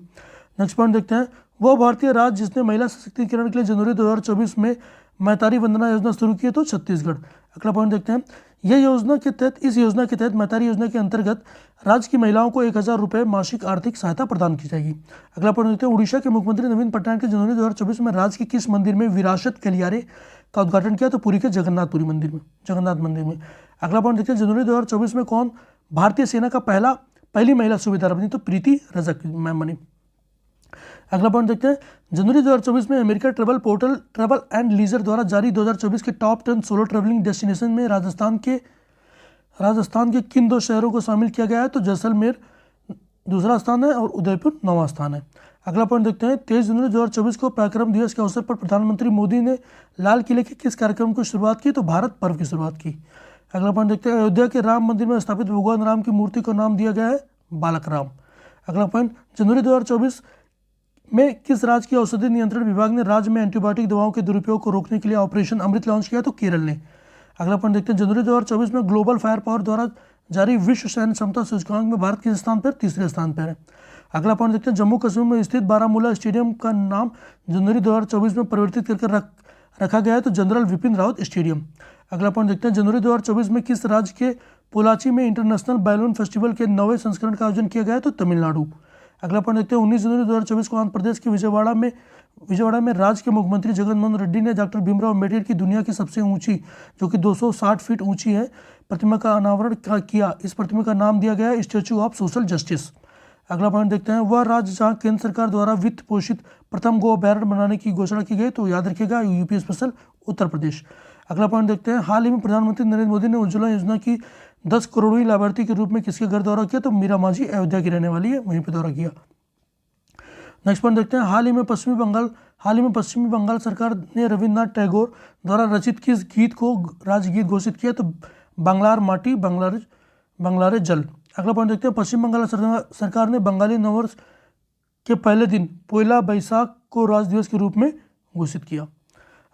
नेक्स्ट पॉइंट देखते हैं, वह भारतीय राज्य जिसने महिला सशक्तिकरण के लिए जनवरी 2024 में मैतारी वंदना योजना शुरू की है? तो छत्तीसगढ़। अगला पॉइंट देखते हैं, इस योजना के तहत मैतारी योजना के अंतर्गत राज्य की महिलाओं को 1000 रुपये मासिक आर्थिक सहायता प्रदान की जाएगी। अगला पॉइंट देखते हैं, उड़ीसा के मुख्यमंत्री नवीन पटनायक ने जनवरी 2024 में राज्य के किस मंदिर में विरासत गलियारे का उद्घाटन किया? तो पुरी के जगन्नाथ मंदिर में। अगला पॉइंट देखते हैं, जनवरी 2024 में कौन भारतीय सेना का पहली महिला सूबेदार बनी? तो प्रीति रजक मैम बनी। अगला पॉइंट देखते हैं, जनवरी 2024 में America travel portal travel and leisure द्वारा जारी 2024 के टॉप 10 सोलो ट्रैवलिंग डेस्टिनेशन में राजस्थान के किन 2 शहरों को शामिल किया गया है? तो जैसलमेर दूसरा स्थान है और उदयपुर 9वां स्थान है। अगला पॉइंट देखते हैं, 23 जनवरी 2024 को पराक्रम दिवस के अवसर पर प्रधानमंत्री मोदी ने लाल किले के किस कार्यक्रम की शुरुआत की? तो भारत पर्व की शुरुआत की। अगला पॉइंट देखते हैं, अयोध्या के राम मंदिर में स्थापित भगवान राम की मूर्ति को नाम दिया गया है बालक राम। अगला पॉइंट, जनवरी 2024 में किस राज्य की औषधि नियंत्रण विभाग ने राज्य में एंटीबायोटिक दवाओं के दुरुपयोग को रोकने के लिए ऑपरेशन अमृत लॉन्च किया? तो केरल ने। अगला पॉइंट देखते हैं, जनवरी 2024 में ग्लोबल फायर पावर द्वारा जारी विश्व सैन्य क्षमता सूचकांक में भारत किस स्थान पर? तीसरे स्थान पर है। अगला पॉइंट देखते हैं, जम्मू कश्मीर में स्थित बारामूला स्टेडियम का नाम जनवरी 2024 में परिवर्तित करके रखा गया है? तो जनरल विपिन रावत स्टेडियम। अगला पॉइंट देखते हैं, जनवरी 2024 में किस राज्य के पोलाची में इंटरनेशनल बैलून फेस्टिवल के 9वें संस्करण का आयोजन किया गया है? तो तमिलनाडु। अगला पॉइंट देखते हैं, 19 जनवरी 2024 को आंध्र प्रदेश के विजयवाड़ा में राज्य के मुख्यमंत्री जगनमोहन रेड्डी ने डॉक्टर भीमराव अम्बेडकर की दुनिया की सबसे ऊंची, जो कि 260 फीट ऊंची है, प्रतिमा का अनावरण किया। इस प्रतिमा का नाम दिया गया है स्टैच्यू ऑफ सोशल जस्टिस। अगला पॉइंट देखते हैं, वह राज्य जहां केंद्र सरकार द्वारा वित्त पोषित प्रथम गो अभ्यारण्य बनाने की घोषणा की गई? तो याद रखिएगा यूपी स्पेशल उत्तर प्रदेश। अगला पॉइंट देखते हैं, हाल ही में प्रधानमंत्री नरेंद्र मोदी ने उज्ज्वला योजना की 10 करोड़वीं लाभार्थी के रूप में किसके घर दौरा किया? तो मीरा माझी अयोध्या की रहने वाली है, वहीं पर दौरा किया। नेक्स्ट पॉइंट देखते हैं, हाल ही में पश्चिमी बंगाल सरकार ने रविन्द्रनाथ टैगोर द्वारा रचित किस गीत को राजगीत घोषित किया? तो बांग्लार माटी बांग्लारे जल। अगला पॉइंट देखते हैं, पश्चिम बंगाल सरकार ने बंगाली नववर्ष के पहले दिन पोयला बैसाख को राज्य दिवस के रूप में घोषित किया।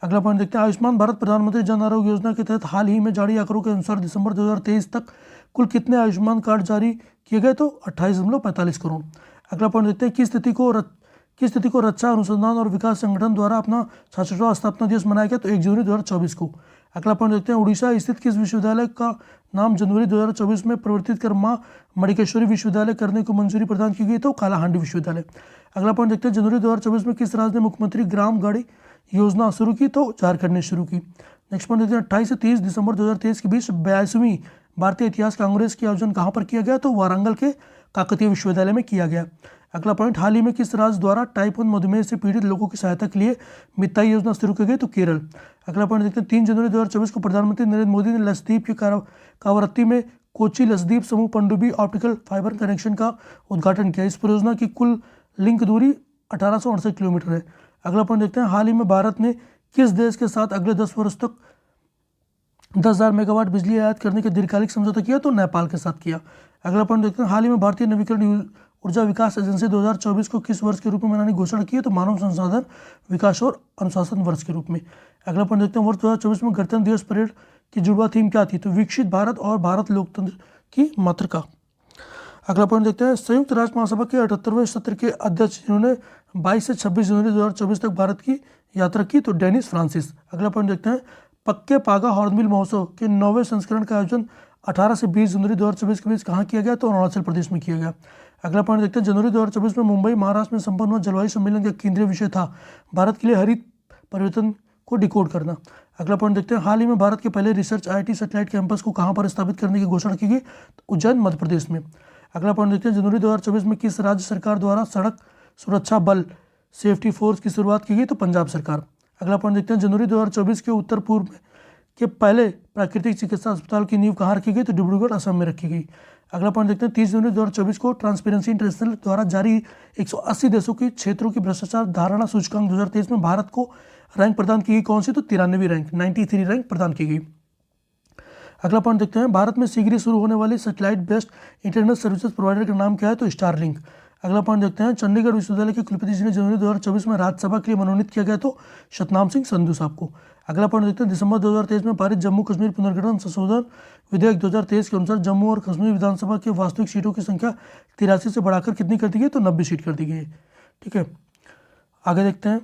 अगला पॉइंट देखते हैं, आयुष्मान भारत प्रधानमंत्री जन आरोग्य योजना के तहत हाल ही में जारी आंकड़ों के अनुसार दिसंबर 2023 तक कुल कितने आयुष्मान कार्ड जारी किए गए? तो 28.45 करोड़। अगला पॉइंट देखते हैं, किस तिथि को रक्षा अनुसंधान और विकास संगठन द्वारा अपना 66वां स्थापना दिवस मनाया गया? तो 1 जनवरी 2024 को। अगला पॉइंट देखते हैं, उड़ीसा स्थित किस विश्वविद्यालय का नाम जनवरी 2024 में परिवर्तित कर मां मणिकेश्वरी विश्वविद्यालय करने को मंजूरी प्रदान की गई? तो कालाहांडी विश्वविद्यालय। अगला पॉइंट देखते हैं, जनवरी 2024 में किस राज्य ने मुख्यमंत्री ग्राम गाड़ी योजना शुरू की? तो झारखंड ने शुरू की। नेक्स्ट पॉइंट देखते हैं, 28 से 30 दिसंबर 2023 के बीच 82वीं भारतीय इतिहास कांग्रेस की आयोजन कहाँ पर किया गया? तो वारंगल के काकतीय विश्वविद्यालय में किया गया। अगला पॉइंट, हाल ही में किस राज्य द्वारा टाइप 1 मधुमेह से पीड़ित लोगों की सहायता के लिए मिताई योजना शुरू की गई? तो केरल। अगला पॉइंट देखते हैं, 3 जनवरी 2024 को प्रधानमंत्री नरेंद्र मोदी ने लक्षद्वीप के कावरत्ती में कोची लक्षद्वीप समूह पनडुब्बी ऑप्टिकल फाइबर कनेक्शन का उद्घाटन किया। इस परियोजना की कुल लिंक दूरी 1868 किलोमीटर है। अगला पॉइंट देखते हैं, हाल ही में भारत ने किस देश के साथ अगले 10 वर्ष तक 10,000 मेगावाट बिजली आयात करने के दीर्घकालिक समझौता किया? तो नेपाल के साथ किया। अगला पॉइंट देखते हैं, हाल ही में भारतीय नवीकरण ऊर्जा विकास एजेंसी 2024 को किस वर्ष के रूप में मनाने की घोषणा की है? तो मानव संसाधन विकास और अनुशासन वर्ष के रूप में। अगला पॉइंट देखते हैं, वर्ष 2024 में गणतंत्र दिवस परेड की जुड़वा थीम क्या थी? तो विकसित भारत और भारत लोकतंत्र की मातृका। अगला पॉइंट देखते हैं, संयुक्त राष्ट्र महासभा के 78वें सत्र के अध्यक्ष जिन्होंने 22 से 26 जनवरी 2024 तक भारत की यात्रा की? तो डेनिस फ्रांसिस। अगला पॉइंट देखते हैं, पक्के पागा हॉर्नबिल महोत्सव के 9वें संस्करण का आयोजन 18 से 20 जनवरी 2024 के बीच कहाँ किया गया? तो अरुणाचल प्रदेश में किया गया। अगला पॉइंट देखते हैं, जनवरी 2024 में मुंबई महाराष्ट्र में संपन्न हुआ जलवायु सम्मेलन का केंद्रीय विषय था भारत के लिए हरित परिवर्तन को डिकोड करना। अगला पॉइंट देखते हैं, हाल ही में भारत के पहले रिसर्च IIT सैटेलाइट कैंपस को कहाँ पर स्थापित करने की घोषणा की गई? उज्जैन मध्य प्रदेश में। अगला पॉइंट देखते हैं, जनवरी 2024 में किस राज्य सरकार द्वारा सड़क सुरक्षा बल सेफ्टी फोर्स की शुरुआत की गई? तो पंजाब सरकार। अगला पॉइंट देखते हैं, जनवरी 2024 के उत्तर पूर्व के पहले प्राकृतिक चिकित्सा अस्पताल की नींव कहाँ रखी गई? तो डिब्रूगढ़ असम में रखी गई। अगला पॉइंट देखते हैं, 30 जनवरी 2024 को ट्रांसपेरेंसी इंटरनेशनल द्वारा जारी 180 देशों की क्षेत्रों की भ्रष्टाचार धारणा सूचकांक 2023 में भारत को रैंक प्रदान की गई कौन सी? तो 93वीं रैंक 93 रैंक प्रदान की गई। अगला पॉइंट देखते हैं, भारत में शीघ्र शुरू होने वाली satellite based internet services provider का नाम क्या है? तो स्टारलिंक। अगला पॉइंट देखते हैं, चंडीगढ़ विश्वविद्यालय के कुलपति जिन्हें जनवरी 2024 में राज्यसभा के लिए मनोनीत किया गया? तो सतनाम सिंह संधू साहब को। अगला पॉइंट देखते हैं, दिसंबर 2023 में पारित जम्मू कश्मीर पुनर्गठन संशोधन विधेयक 2023 के अनुसार जम्मू और कश्मीर विधानसभा के वास्तविक सीटों की संख्या 83 से बढ़ाकर कितनी कर दी गई? तो 90 सीट कर दी गई। ठीक है, आगे देखते हैं,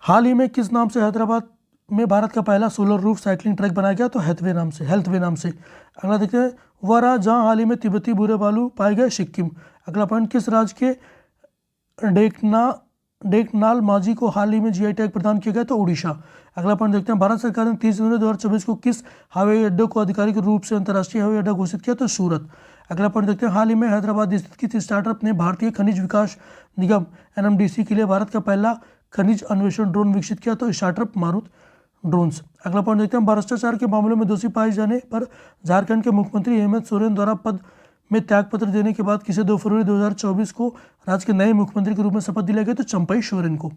हाल ही में किस नाम से हैदराबाद में भारत का पहला सोलर रूफ साइकिलिंग ट्रैक बनाया गया? तो हेल्थवे नाम से। अगला देखते हैं, वह राज्य जहाँ हाल ही में तिब्बती भूरे बालू पाए गए? सिक्किम। अगला पॉइंट, किस राज्य के डेकनाल माझी को हाल ही में जीआई टैग प्रदान किया गया तो उड़ीसा। अगला पॉइंट देखते हैं, भारत सरकार ने 30 जनवरी 2024 को किस हवाई अड्डे को आधिकारिक रूप से अंतर्राष्ट्रीय हवाई अड्डा घोषित किया तो सूरत। अगला पॉइंट देखते हैं, हाल ही में हैदराबाद स्थित किस स्टार्टअप ने भारतीय खनिज विकास निगम एनएमडीसी के लिए भारत का पहला खनिज अन्वेषण ड्रोन विकसित किया तो स्टार्टअप मारुत ड्रोन्स। अगला पॉइंट देखते हैं, भ्रष्टाचार के मामलों में दोषी पाए जाने पर झारखंड के मुख्यमंत्री हेमंत सोरेन द्वारा पद में त्यागपत्र देने के बाद किसे 2 फरवरी 2024 को राज्य के नए मुख्यमंत्री के रूप में शपथ दिलाया गया तो चंपई सोरेन को।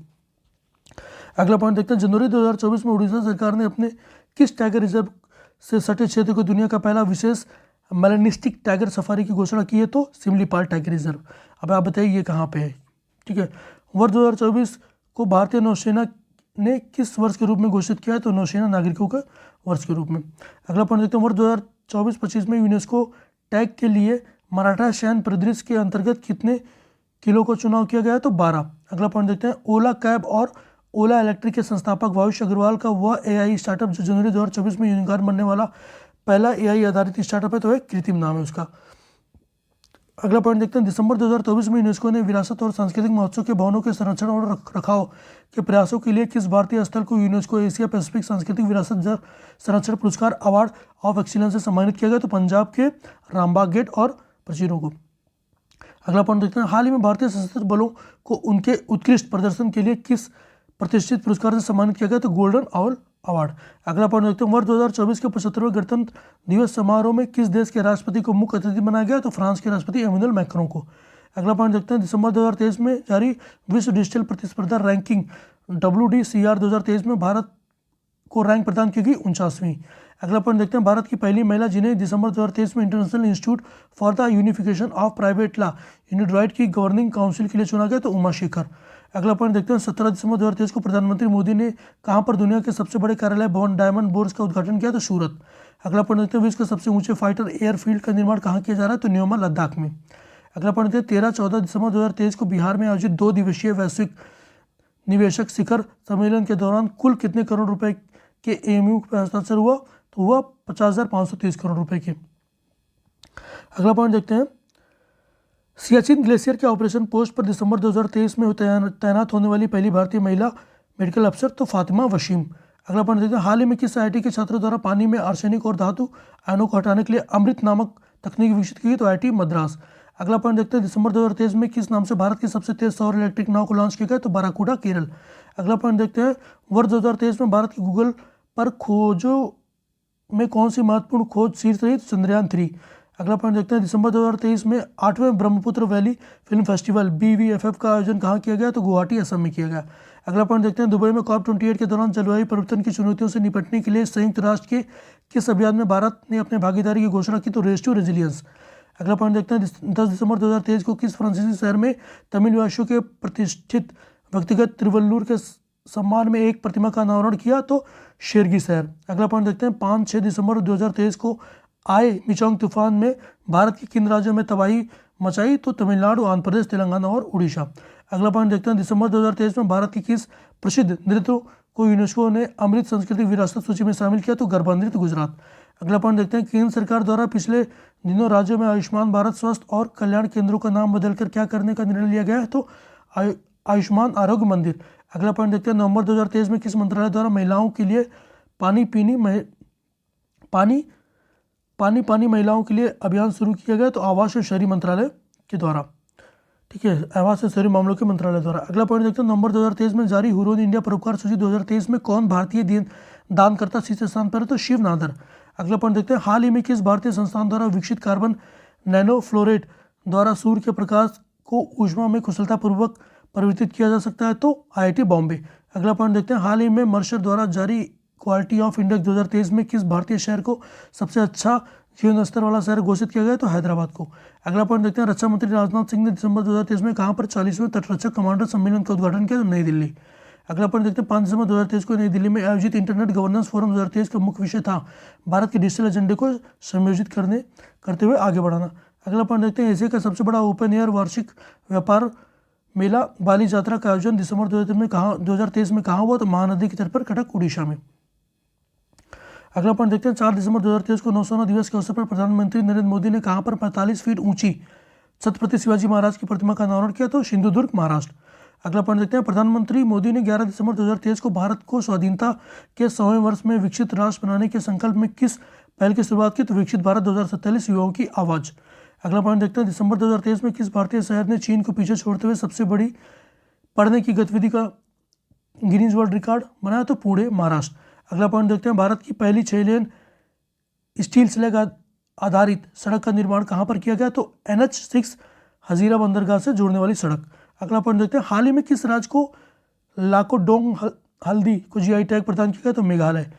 अगला पॉइंट देखते हैं, जनवरी 2024 में उड़ीसा सरकार ने अपने किस टाइगर रिजर्व से सटे क्षेत्र को दुनिया का पहला विशेष मेलेनिस्टिक टाइगर सफारी की घोषणा की है तो सिमलीपाल टाइगर रिजर्व। अब आप बताइए ये कहाँ पे है। ठीक है, वर्ष 2024 को भारतीय नौसेना ने किस वर्ष के रूप में घोषित किया है तो नौसेना नागरिकों के वर्ष के रूप में। अगला पॉइंट देखते हैं, वर्ष 2024-25 में यूनेस्को टैग के लिए मराठा शयन परिदृश्य के अंतर्गत कितने किलो को चुनाव किया गया तो 12। अगला पॉइंट देखते हैं, ओला कैब और ओला इलेक्ट्रिक के संस्थापक भावेश अग्रवाल का वह एआई स्टार्टअप जो जनवरी 2024 में यूनिकॉर्न बनने वाला पहला एआई आधारित स्टार्टअप है तो एक कृत्रिम नाम है उसका। अगला पॉइंट देखते हैं, दिसंबर 2024 में यूनेस्को ने विरासत और सांस्कृतिक महोत्सव के भवनों के संरक्षण और रखरखाव के प्रयासों के लिए किस भारतीय स्थल को यूनेस्को एशिया पैसिफिक सांस्कृतिक विरासत संरक्षण पुरस्कार अवार्ड ऑफ एक्सीलेंस से सम्मानित किया गया तो पंजाब के रामबाग गेट और प्राचीरों को। अगला पॉइंट देखते हैं, हाल ही में भारतीय सशस्त्र बलों को उनके उत्कृष्ट प्रदर्शन के लिए किस प्रतिष्ठित पुरस्कार से सम्मानित किया गया तो गोल्डन ऑवल अवार्ड। अगला पॉइंट देखते हैं, वर्ष 2024 के 75वें गणतंत्र दिवस समारोह में किस देश के राष्ट्रपति को मुख्य अतिथि बनाया गया तो फ्रांस के राष्ट्रपति एमेनुअल मैक्रों को। अगला पॉइंट देखते हैं, दिसंबर 2023 में जारी विश्व डिजिटल प्रतिस्पर्धा रैंकिंग WDCR 2023 में भारत को रैंक प्रदान की गई 49वीं। अगला पॉइंट देखते हैं, भारत की पहली महिला जिन्हें दिसंबर 2023 में International Institute for the Unification of Private Law UNIDROIT की गवर्निंग काउंसिल के लिए चुना गया तो उमा शेखर। अगला पॉइंट देखते हैं, 17 दिसंबर 2023 को प्रधानमंत्री मोदी ने कहां पर दुनिया के सबसे बड़े कार्यालय भवन डायमंड बोर्स का उद्घाटन किया तो सूरत। अगला पॉइंट देखते हैं, विश्व के सबसे ऊंचे फाइटर एयरफील्ड का निर्माण कहां किया जा रहा है तो न्योमा लद्दाख में। अगला पॉइंट देखते हैं, 13-14 दिसंबर 2023 को बिहार में आयोजित 2 दिवसीय वैश्विक निवेशक शिखर सम्मेलन के दौरान कुल कितने करोड़ रुपए के एमयू पर हस्ताक्षर हुआ तो हुआ 50,530 करोड़ रुपए के। अगला पॉइंट देखते हैं, सियाचिन ग्लेशियर के ऑपरेशन पोस्ट पर दिसंबर 2023 में तैनात होने वाली पहली भारतीय महिला मेडिकल अफसर तो फातिमा वसीम। अगला पॉइंट देखते हैं, हाल ही में किस IIT के छात्रों द्वारा पानी में आर्सेनिक और धातु आयनों को हटाने के लिए अमृत नामक तकनीक विकसित की गई तो IIT मद्रास। अगला पॉइंट देखते हैं, दिसंबर 2023 में किस नाम से भारत की सबसे तेज सौर इलेक्ट्रिक नाव को लॉन्च किया गया तो बाराकूडा केरल। अगला पॉइंट देखते हैं, वर्ष 2023 में भारत की गूगल पर खोजों में कौन सी महत्वपूर्ण खोज शीर्ष रही तो चंद्रयान 3। अगला पॉइंट देखते हैं, दिसंबर 2023 में 8वें Brahmaputra Valley Film Festival BVFF का आयोजन कहाँ किया गया तो गुवाहाटी असम में किया गया। अगला पॉइंट देखते हैं, दुबई में COP28 के दौरान जलवायु परिवर्तन की चुनौतियों से निपटने के लिए संयुक्त राष्ट्र के किस अभियान में भारत ने अपनी भागीदारी की घोषणा की तो रेस टू रेजिलियंस। अगला पॉइंट देखते हैं, 10 दिसंबर 2023 को किस फ्रांसीसी शहर में तमिल वासियों के प्रतिष्ठित व्यक्तिगत तिरुवल्लुर के सम्मान में एक प्रतिमा का अनावरण किया तो शेरगी शहर। अगला पॉइंट देखते हैं, 5-6 दिसंबर 2023 को आए मिचोंग तूफान में भारत के किन राज्यों में तबाही मचाई तो तमिलनाडु, आंध्र प्रदेश, तेलंगाना और उड़ीसा। अगला पॉइंट देखते हैं, दिसंबर 2023 में भारत की किस प्रसिद्ध नृत्य को यूनेस्को ने अमृत सांस्कृतिक विरासत सूची में शामिल किया तो गरबा नृत्य गुजरात। अगला पॉइंट देखते हैं, केंद्र सरकार द्वारा पिछले दिनों राज्यों में आयुष्मान भारत स्वास्थ्य और कल्याण केंद्रों का नाम बदलकर क्या करने का निर्णय लिया गया है तो आयुष्मान आरोग्य मंदिर। अगला पॉइंट देखते हैं, नवंबर 2023 में किस मंत्रालय द्वारा महिलाओं के लिए पानी महिलाओं के लिए अभियान शुरू किया गया तो आवास और शहरी मंत्रालय के द्वारा। ठीक है, आवास और शहरी मामलों के मंत्रालय द्वारा। अगला पॉइंट देखते हैं, नवंबर 2023 में जारी हुरोन इंडिया परोपकार सूची 2023 में कौन भारतीय दानकर्ता शीर्ष स्थान पर है तो शिव नादर। अगला पॉइंट देखते हैं, हाल ही में किस भारतीय संस्थान द्वारा विकसित कार्बन नैनो फ्लोरेट द्वारा सूर्य के प्रकाश को ऊष्मा में कुशलतापूर्वक परिवर्तित किया जा सकता है तो IIT बॉम्बे। अगला पॉइंट देखते हैं, हाल ही में मर्शर द्वारा जारी क्वालिटी ऑफ इंडेक्स 2023 में किस भारतीय शहर को सबसे अच्छा जीवन स्तर वाला शहर घोषित किया गया तो हैदराबाद को। अगला पॉइंट देखते हैं, रक्षा मंत्री राजनाथ सिंह ने दिसंबर 2023 में कहां पर 40वें तटरक्षक कमांडर सम्मेलन का उद्घाटन किया तो नई दिल्ली। अगला पॉइंट देखते हैं, 5 दिसंबर 2023 को नई दिल्ली में आयोजित इंटरनेट गवर्नेंस फोरम 2023 का मुख्य विषय था भारत के डिजिटल एजेंडे को संयोजित करते हुए आगे बढ़ाना। अगला पॉइंट देखते हैं, एशिया का सबसे बड़ा ओपन एयर वार्षिक व्यापार मेला बाली यात्रा का आयोजन दिसंबर 2023 में कहाँ हुआ तो महानदी के तट पर कटक उड़ीसा में। अगला पॉइंट देखते हैं, 4 दिसंबर 2023 को नौसेना दिवस के अवसर पर प्रधानमंत्री नरेंद्र मोदी ने कहाँ पर 45 फीट ऊंची छत्रपति शिवाजी महाराज की प्रतिमा का अनावरण किया तो सिंधुदुर्ग महाराष्ट्र। अगला पॉइंट देखते हैं, प्रधानमंत्री मोदी ने 11 दिसंबर 2023 को भारत को स्वाधीनता के 100वें वर्ष में विकसित राष्ट्र बनाने के संकल्प में किस पहल की शुरुआत की? तो विकसित भारत 2047 युवाओं की आवाज़। अगला पॉइंट देखते हैं, दिसंबर 2023 में किस भारतीय शहर ने चीन को पीछे छोड़ते हुए सबसे बड़ी पढ़ने की गतिविधि का गिनीज वर्ल्ड रिकॉर्ड बनाया? तो पुणे, महाराष्ट्र। अगला पॉइंट देखते हैं, भारत की पहली 6 लेन स्टील स्लैग आधारित सड़क का निर्माण कहाँ पर किया गया? तो NH6 हजीरा बंदरगाह से जोड़ने वाली सड़क। अगला पॉइंट देखते हैं, हाल ही में किस राज्य को लाकोडोंग हल्दी को GI टैग प्रदान किया गया? तो मेघालय।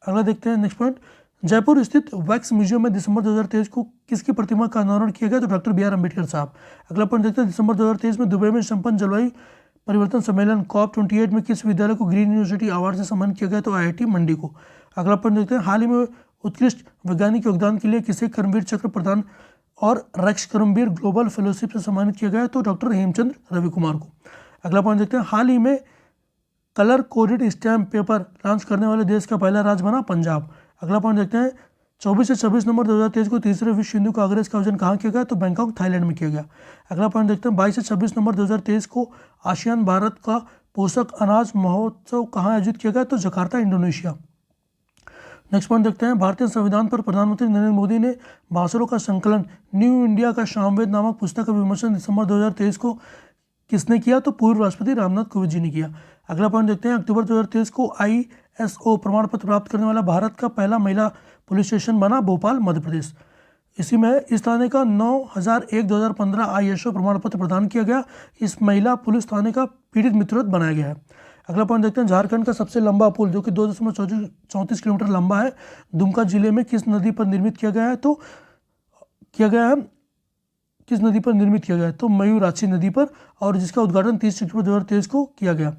अगला देखते हैं नेक्स्ट पॉइंट, जयपुर स्थित वैक्स म्यूजियम में दिसंबर 2023 को किसकी प्रतिमा का अनावरण किया गया? तो डॉक्टर BR अम्बेडकर साहब। अगला पॉइंट देखते हैं, दिसंबर 2023 में दुबई में संपन्न जलवायु परिवर्तन सम्मेलन COP28 में किस विद्यालय को ग्रीन यूनिवर्सिटी अवार्ड से सम्मानित किया गया? तो IIT मंडी को। अगला पॉइंट देखते हैं, हाल ही में उत्कृष्ट वैज्ञानिक योगदान के लिए किसे कर्मवीर चक्र प्रदान और रेक्स कर्मवीर ग्लोबल फेलोशिप से सम्मानित किया गया? तो डॉक्टर हेमचंद्र रवि कुमार को। अगला पॉइंट देखते हैं, हाल ही में colour coded stamp paper launch करने वाले देश का पहला राज्य बना पंजाब। अगला पॉइंट देखते हैं, 24 से 26 नवंबर 2023 को तीसरे विश्व हिंदू कांग्रेस का आयोजन कहाँ किया गया? तो बैंकॉक, थाईलैंड में किया गया। अगला पॉइंट देखते हैं, 22 से 26 नवंबर 2023 को आसियान भारत का पोषक अनाज महोत्सव कहाँ आयोजित किया गया? तो जकार्ता, इंडोनेशिया। नेक्स्ट पॉइंट देखते हैं, भारतीय संविधान पर प्रधानमंत्री नरेंद्र मोदी ने भाषणों का संकलन न्यू इंडिया का सामवेद नामक पुस्तक का विमोचन दिसंबर 2023 को किसने किया? तो पूर्व राष्ट्रपति रामनाथ कोविंद जी ने किया। अगला पॉइंट देखते हैं, अक्टूबर 2023 को ISO प्रमाण पत्र प्राप्त करने वाला भारत का पहला महिला पुलिस स्टेशन बना भोपाल, मध्य प्रदेश। इसी में इस थाने का 9001/2015 ISO प्रमाण पत्र प्रदान किया गया। इस महिला पुलिस थाने का पीड़ित मित्रवत बनाया गया है। अगला पॉइंट देखते हैं, झारखंड का सबसे लंबा पुल जो कि 2.34 किलोमीटर लंबा है, दुमका जिले में किस नदी पर निर्मित किया गया है? तो किस नदी पर निर्मित किया गया है? तो मयूराक्षी नदी पर, और जिसका उद्घाटन 30 अक्टूबर 2023 को किया गया।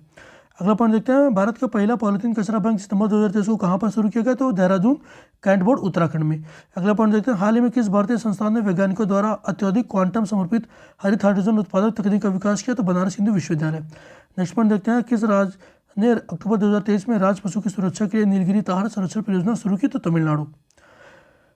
अगला पॉइंट देखते हैं, भारत का पहला पॉलिथीन कचरा बैंक सितंबर 2023 को कहाँ पर शुरू किया गया? तो देहरादून, कैंट बोर्ड, उत्तराखंड में। अगला पॉइंट देखते हैं, हाल ही में किस भारतीय संस्थान ने वैज्ञानिकों द्वारा अत्यधिक क्वांटम समर्पित हरित हाइड्रोजन उत्पादक तकनीक का विकास किया? तो बनारस हिंदू विश्वविद्यालय। नेक्स्ट पॉइंट देखते हैं, किस राज्य ने अक्टूबर 2023 में राज पशु की सुरक्षा के लिए नीलगिरी ताहर संरक्षण परियोजना शुरू की? तो तमिलनाडु।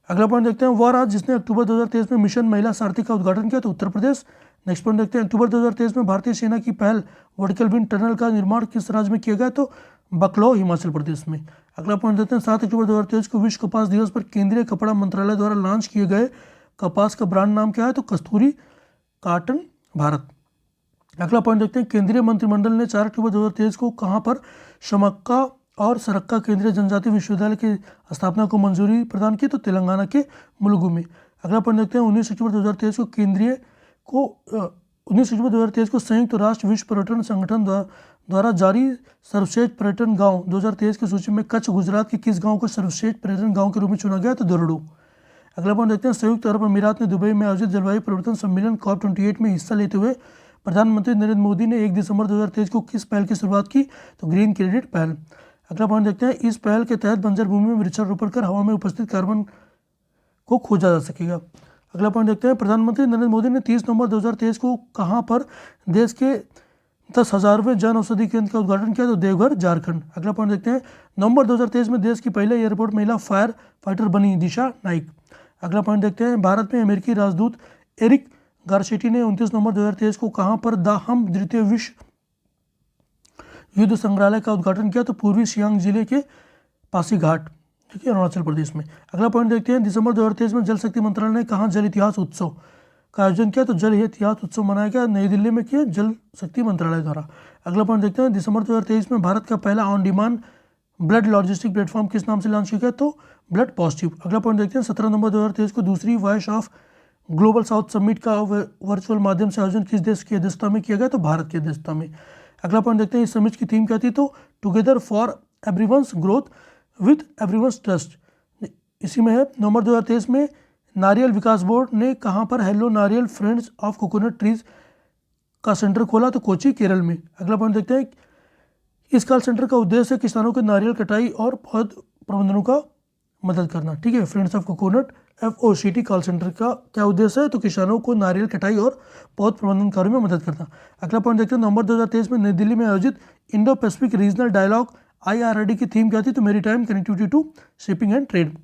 अगला पॉइंट देखते हैं, वह राज्य जिसने अक्टूबर 2023 में मिशन महिला सारथी का उद्घाटन किया? तो उत्तर प्रदेश। नेक्स्ट पॉइंट देखते हैं, अक्टूबर 2023 में भारतीय सेना की पहल वर्टिकल विंड टनल का निर्माण किस राज्य में किया गया? तो बकलौ, हिमाचल प्रदेश में। अगला पॉइंट देखते हैं, 7 अक्टूबर 2023 को विश्व कपास दिवस पर केंद्रीय कपड़ा मंत्रालय द्वारा लॉन्च किए गए कपास का ब्रांड नाम क्या है? तो कस्तूरी कॉटन भारत। अगला पॉइंट देखते हैं, केंद्रीय मंत्रिमंडल ने 4 अक्टूबर 2023 को कहाँ पर शमक्का और सरक्का केंद्रीय जनजातीय विश्वविद्यालय की स्थापना को मंजूरी प्रदान की? तो तेलंगाना के मुलुगु में। अगला पॉइंट देखते हैं, 19 अक्टूबर 2023 को संयुक्त राष्ट्र विश्व पर्यटन संगठन द्वारा जारी सर्वश्रेष्ठ पर्यटन गांव 2023 की सूची में कच्छ, गुजरात के किस गांव को सर्वश्रेष्ठ पर्यटन गांव के रूप में चुना गया? तो दरोडो। अगला पॉइंट देखते हैं, संयुक्त अरब अमीरात में दुबई में आयोजित जलवायु परिवर्तन सम्मेलन COP28 में हिस्सा लेते हुए प्रधानमंत्री नरेंद्र मोदी ने 1 दिसंबर 2023 को किस पहल की शुरुआत की? तो ग्रीन क्रेडिट पहल। अगला पॉइंट देखते हैं, इस पहल के तहत बंजर भूमि में वृक्षारोपण कर हवा में उपस्थित कार्बन को खोजा जा सकेगा। अगला पॉइंट देखते हैं, प्रधानमंत्री नरेंद्र मोदी ने 30 नवंबर 2023 को कहाँ पर देश के 10,000वें जन औषधि केंद्र का उद्घाटन किया? तो देवघर, झारखंड। अगला पॉइंट देखते हैं, नवंबर 2023 में देश की पहले एयरपोर्ट महिला फायर फाइटर बनी दिशा नाइक। अगला पॉइंट देखते हैं, भारत में अमेरिकी राजदूत एरिक गारशेटी ने 29 नवंबर 2023 को कहाँ पर द हम द्वितीय विश्व युद्ध संग्रहालय का उद्घाटन किया? तो पूर्वी सियांग जिले के पासीघाट, ठीक है, अरुणाचल प्रदेश में। अगला पॉइंट देखते हैं, दिसंबर 2023 में जल शक्ति मंत्रालय ने कहाँ जल इतिहास उत्सव का आयोजन किया? तो जल इतिहास उत्सव मनाया गया नई दिल्ली में, किया जल शक्ति मंत्रालय द्वारा। अगला पॉइंट देखते हैं, दिसंबर 2023 में भारत का पहला on demand blood logistic platform किस नाम से लॉन्च किया गया? तो ब्लड पॉजिटिव। अगला पॉइंट देखते हैं, 17 नवंबर 2023 को दूसरी voice of global south summit का वर्चुअल माध्यम से आयोजन किस देश की अध्यक्षता में किया गया? तो भारत की अध्यक्षता में। अगला पॉइंट देखते हैं, इस समिट की थीम क्या थी? तो together for everyone's growth with everyone's trust. इसी में है, नवंबर 2023 में नारियल विकास बोर्ड ने कहाँ पर हेलो नारियल फ्रेंड्स ऑफ कोकोनट ट्रीज का सेंटर खोला? तो कोची, केरल में। अगला पॉइंट देखते हैं, इस कॉल सेंटर का उद्देश्य किसानों के नारियल कटाई और पौध प्रबंधनों का मदद करना, ठीक है। Friends of coconut FOCT call centre का क्या उद्देश्य है? तो किसानों को नारियल कटाई और पौध प्रबंधन कार्य में मदद करना। अगला पॉइंट देखते हैं, नवंबर 2023 में नई दिल्ली में आयोजित Indo Pacific regional dialogue IRD की थीम क्या थी? तो maritime connectivity to shipping and trade.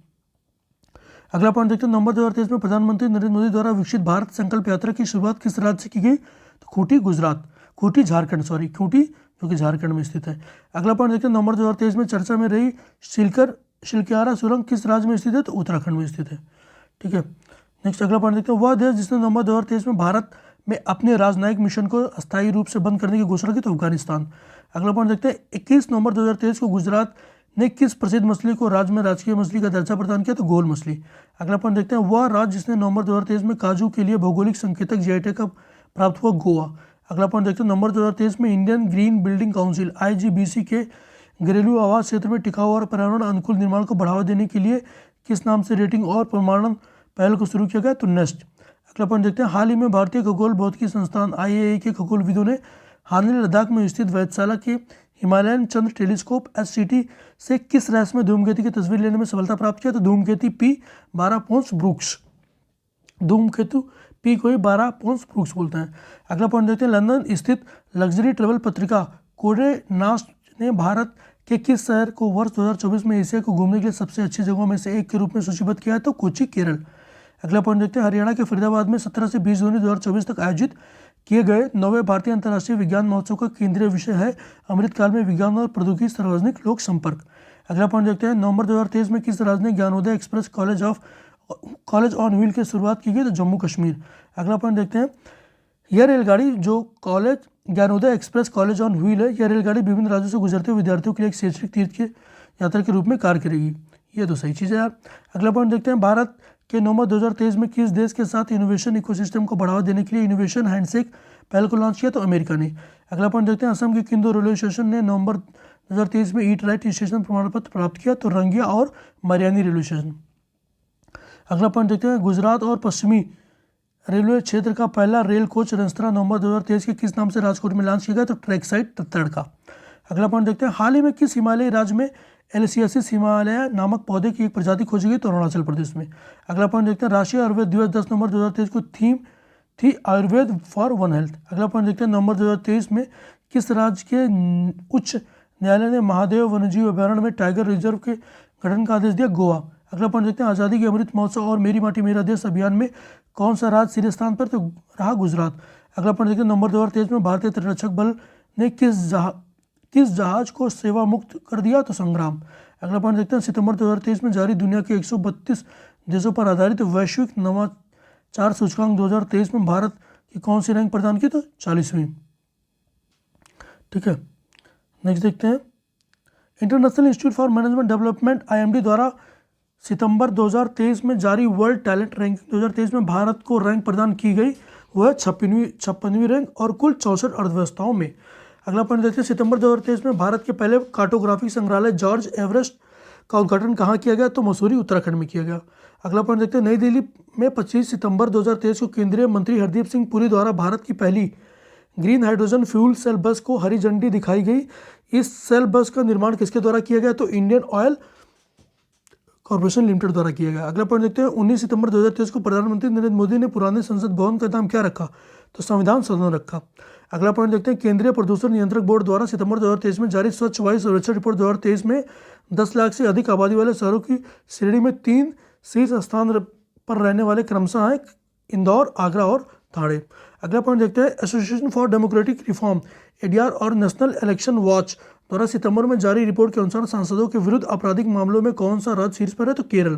अगला पॉइंट देखते हैं, नवंबर 2023 में प्रधानमंत्री नरेंद्र मोदी द्वारा विकसित भारत संकल्प यात्रा की शुरुआत किस राज्य से की गई? तो खूंटी, गुजरात। खूंटी झारखंड, सॉरी खूंटी जो कि झारखंड में स्थित है। अगला पॉइंट देखते हैं, नवंबर 2023 में चर्चा में रही शिलक्यारा सुरंग किस राज्य में स्थित है? तो उत्तराखंड में स्थित है। ठीक है, नेक्स्ट अगला पॉइंट देखते हैं, वह देश जिसने नवंबर 2023 में भारत में अपने राजनयिक मिशन को अस्थायी रूप से बंद करने की घोषणा की? तो अफगानिस्तान। अगला पॉइंट देखते हैं, 21 नवंबर 2023 को गुजरात ने किस प्रसिद्ध मछली को राज्य में राजकीय मछली का दर्जा प्रदान किया? तो गोल मछली। अगला पॉइंट देखते हैं, वह राज्य जिसने नवंबर 2023 में काजू के लिए भौगोलिक संकेतक जीआई टैग का प्राप्त हुआ? गोवा। अगला पॉइंट देखते हैं, नवंबर 2023 में Indian green building council IGBC के घरेलू आवास क्षेत्र में टिकाऊ और पर्यावरण अनुकूल निर्माण को बढ़ावा देने के लिए किस नाम से रेटिंग और प्रमाणन पहल को शुरू किया गया? तो नेस्ट। अगला पॉइंट देखते हैं, हाल ही में भारतीय खगोल भौतिकी संस्थान IAI के खगोलविदों ने हाल ही लद्दाख में स्थित वेधशाला के हिमालयन चंद्र टेलीस्कोप SCT से किस रहस्यमय धूमकेतु की तस्वीर लेने में सफलता प्राप्त किया? तो धूमकेतु P12 पोन्स ब्रूक्स, धूमकेतु P को ही 12 पोन्स ब्रूक्स बोलते हैं। अगला पॉइंट देखते हैं, लंदन स्थित लग्जरी ट्रेवल पत्रिका कोडे नास्ट ने भारत के किस शहर को वर्ष 2024 में एशिया को घूमने के लिए सबसे अच्छी जगहों में से एक के रूप में सूचीबद्ध किया है? तो कोच्चि, केरल। अगला पॉइंट देखते हैं, हरियाणा के फरीदाबाद में 17 से 20 जून 2024 तक आयोजित किए गए 9वें भारतीय अंतर्राष्ट्रीय विज्ञान महोत्सव का केंद्रीय विषय है अमृतकाल में विज्ञान और प्रौद्योगिकी सार्वजनिक लोक संपर्क। अगला पॉइंट देखते हैं, नवंबर 2023 में किस राज्य ने Gyanodaya express college on wheel की शुरुआत की गई? तो जम्मू कश्मीर। अगला पॉइंट देखते हैं, यह रेलगाड़ी जो college Gyanodaya express college on wheel है, यह रेलगाड़ी विभिन्न राज्यों से गुजरते हुए विद्यार्थियों के लिए एक शैक्षणिक तीर्थ की यात्रा के रूप में कार्य करेगी। ये तो सही चीज़ है यार। अगला पॉइंट देखते हैं, भारत के नवंबर 2023 में किस देश के साथ इनोवेशन इकोसिस्टम को बढ़ावा देने के लिए इनोवेशन हैंडशेक पहल को लॉन्च किया? तो अमेरिका ने। अगला पॉइंट देखते हैं, असम के किन दो रेलवे स्टेशन ने नवंबर 2023 में ईट राइट स्टेशन प्रमाण पत्र प्राप्त किया? तो रंगिया और मरियानी रेलवे स्टेशन। अगला पॉइंट देखते हैं, गुजरात और पश्चिमी रेलवे क्षेत्र का पहला रेल कोच रेस्तरां नवंबर 2023 के किस नाम से राजकोट में लॉन्च किया गया? तो ट्रैक साइड तड़का। अगला पॉइंट देखते हैं, हाल ही में किस हिमालयी राज्य में एलिसियासिस हिमालय नामक पौधे की एक प्रजाति खोजी गई? तो अरुणाचल प्रदेश में। अगला पॉइंट देखते हैं, राष्ट्रीय आयुर्वेद दिवस 10 नवंबर 2023 को थीम थी आयुर्वेद फॉर वन हेल्थ। अगला पॉइंट देखते हैं, नवंबर 2023 में किस राज्य के उच्च न्यायालय ने महादेव वन्यजीव अभयारण्य में टाइगर रिजर्व के गठन का आदेश दिया? गोवा। अगला पॉइंट देखते हैं, आज़ादी के अमृत महोत्सव और मेरी माटी मेरा देश अभियान में कौन सा राज्य शीर्ष स्थान पर? तो रहा गुजरात। अगला पॉइंट देखते हैं, नवंबर 2023 में भारतीय तटरक्षक बल ने किस जहाज को सेवा मुक्त कर दिया? तो संग्राम। अगला पॉइंट देखते हैं, सितंबर 2023 में जारी दुनिया के 132 देशों पर आधारित वैश्विक नवाचार सूचकांक 2023 में भारत की कौन सी रैंक प्रदान की? तो 40वीं। ठीक है, नेक्स्ट देखते हैं, international Institute for management development IMD द्वारा सितंबर 2023 में जारी वर्ल्ड टैलेंट रैंकिंग 2023 में भारत को रैंक प्रदान की गई, वह 56वीं रैंक और कुल 64 अर्थव्यवस्थाओं में। अगला पॉइंट देखते हैं, सितंबर 2023 में भारत के पहले कार्टोग्राफिक संग्रहालय जॉर्ज एवरेस्ट का उद्घाटन कहाँ किया गया? तो मसूरी उत्तराखंड में किया गया। अगला पॉइंट देखते हैं, नई दिल्ली में 25 सितंबर 2023 को केंद्रीय मंत्री हरदीप सिंह पुरी द्वारा भारत की पहली ग्रीन हाइड्रोजन फ्यूल सेल बस को हरी झंडी दिखाई गई। इस सेल बस का निर्माण किसके द्वारा किया गया? तो इंडियन ऑयल कॉर्पोरेशन लिमिटेड द्वारा किया गया। अगला पॉइंट देखते हैं, 19 सितंबर 2023 को प्रधानमंत्री नरेंद्र मोदी ने पुराने संसद भवन का नाम क्या रखा? तो संविधान सदन रखा। अगला पॉइंट देखते हैं, केंद्रीय प्रदूषण नियंत्रक बोर्ड द्वारा सितंबर 2023 में जारी स्वच्छ वायु सर्वेक्षण रिपोर्ट 2023 में 10 लाख से अधिक आबादी वाले शहरों की श्रेणी में 3 शीर्ष स्थान पर रहने वाले क्रमशः हैं इंदौर, आगरा और ठाणे। अगला पॉइंट देखते हैं, association for democratic reform ADR और नेशनल इलेक्शन वॉच द्वारा सितंबर में जारी रिपोर्ट के अनुसार सांसदों के विरुद्ध आपराधिक मामलों में कौन सा राज्य शीर्ष पर है? तो केरल।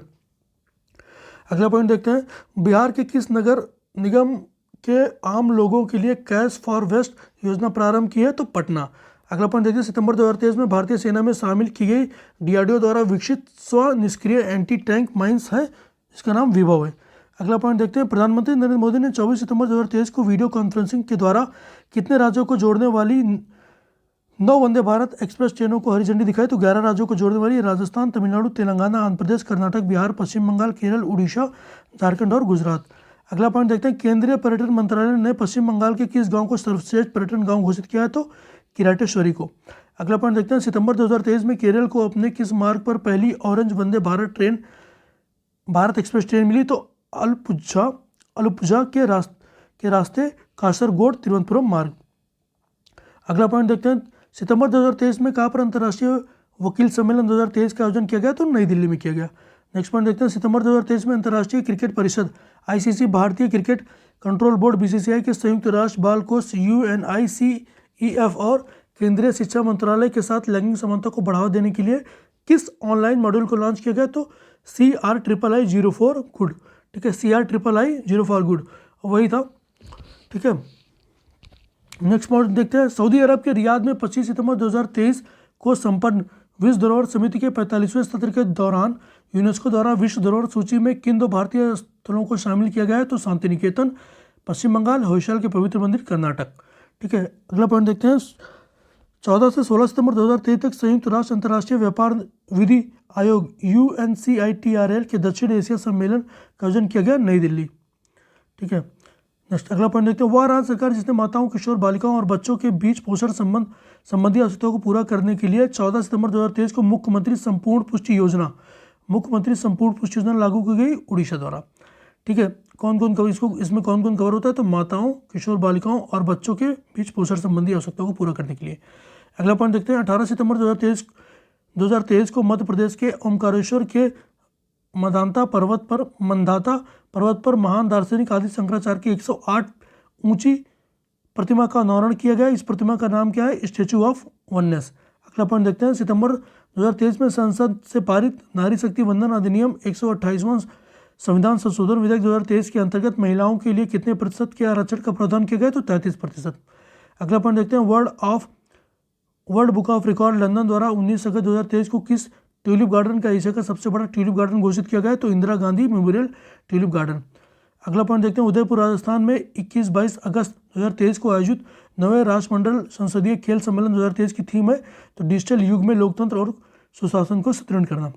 अगला पॉइंट देखते हैं, बिहार के किस नगर निगम के आम लोगों के लिए कैश फॉर वेस्ट योजना प्रारंभ की है? तो पटना। अगला पॉइंट देखते हैं, सितंबर 2023 में भारतीय सेना में शामिल की गई DRDO द्वारा विकसित स्व निष्क्रिय एंटी टैंक माइंस है, इसका नाम विभव है। अगला पॉइंट देखते हैं, प्रधानमंत्री नरेंद्र मोदी ने 24 सितंबर 2023 को वीडियो कॉन्फ्रेंसिंग के द्वारा कितने राज्यों को जोड़ने वाली 9 वंदे भारत एक्सप्रेस ट्रेनों को हरी झंडी दिखाई? तो 11 राज्यों को जोड़ने वाली राजस्थान, तमिलनाडु, तेलंगाना, आंध्र प्रदेश, कर्नाटक, बिहार, पश्चिम बंगाल, केरल, उड़ीसा, झारखंड और गुजरात। अगला पॉइंट देखते हैं, केंद्रीय पर्यटन मंत्रालय ने पश्चिम बंगाल के किस गांव को सर्वश्रेष्ठ पर्यटन गांव घोषित किया है? तो किराटेश्वरी को। अगला पॉइंट देखते हैं, सितंबर 2023 में केरल को अपने किस मार्ग पर पहली orange Vande Bharat express train मिली? तो अलपुझा के रास्ते कासरगोड तिरुवनंतपुरम मार्ग। अगला पॉइंट देखते हैं, सितंबर 2023 में कहाँ पर अंतर्राष्ट्रीय वकील सम्मेलन 2023 का आयोजन किया गया? तो नई दिल्ली में किया गया। नेक्स्ट पॉइंट देखते हैं, सितंबर 2023 में अंतर्राष्ट्रीय क्रिकेट परिषद आईसीसी, भारतीय क्रिकेट कंट्रोल बोर्ड बीसीसीआई के संयुक्त राष्ट्र बाल कोष UNICEF और केंद्रीय शिक्षा मंत्रालय के साथ लैंगिक समानता को बढ़ावा देने के लिए किस ऑनलाइन मॉड्यूल को लॉन्च किया गया? तो CRIII-04 गुड, ठीक है, CRIII-04 गुड वही था, ठीक है। नेक्स्ट पॉइंट देखते हैं, सऊदी अरब के रियाद में 25 सितंबर 2023 को संपन्न विश्व धरोहर समिति के 45वें सत्र के दौरान यूनेस्को द्वारा विश्व धरोहर सूची में किन 2 भारतीय स्थलों को शामिल किया गया है? तो शांति निकेतन पश्चिम बंगाल, होयसल के पवित्र मंदिर कर्नाटक, ठीक है। अगला पॉइंट देखते हैं, 14 से 16 सितंबर 2023 तक संयुक्त राष्ट्र अंतर्राष्ट्रीय व्यापार विधि आयोग UNCITRL के दक्षिण एशिया सम्मेलन का आयोजन किया गया नई दिल्ली, ठीक है। नेक्स्ट अगला पॉइंट देखते हैं, वह राज्य सरकार जिसने माताओं, किशोर बालिकाओं और बच्चों के बीच पोषण संबंधी आवश्यकताओं को पूरा करने के लिए 14 सितंबर 2023 को मुख्यमंत्री संपूर्ण पुष्टि योजना लागू की गई उड़ीसा द्वारा, ठीक है। कौन कौन इसमें कौन कौन कवर होता है? तो माताओं, किशोर बालिकाओं और बच्चों के बीच पोषण संबंधी आवश्यकताओं को पूरा करने के लिए। अगला पॉइंट देखते हैं, 18 सितंबर 2023 को मध्य प्रदेश के ओमकारेश्वर के मंदाता पर्वत पर महान दार्शनिक आदि शंकराचार्य की 108 ऊंची प्रतिमा का अनावरण किया गया। इस प्रतिमा का नाम क्या है? Statue of oneness. अगला पॉइंट देखते हैं, सितंबर 2023 में संसद से पारित नारी शक्ति वंदन अधिनियम 128वां संविधान संशोधन विधेयक 2023 के अंतर्गत महिलाओं के लिए कितने प्रतिशत के आरक्षण का प्रावधान किया गया? तो 33%। अगला पॉइंट देखते हैं, world book of record London द्वारा 19 अगस्त 2023 को किस ट्यूलिप गार्डन का एशिया का सबसे बड़ा ट्यूलिप गार्डन घोषित किया गया है? तो Indira Gandhi memorial tulip garden. अगला पॉइंट देखते हैं, उदयपुर राजस्थान में 21-22 अगस्त 2023 को आयोजित 9वें राष्ट्रमंडल संसदीय खेल सम्मेलन 2023 की थीम है तो डिजिटल युग में लोकतंत्र और सुशासन को सुदृढ़ करना।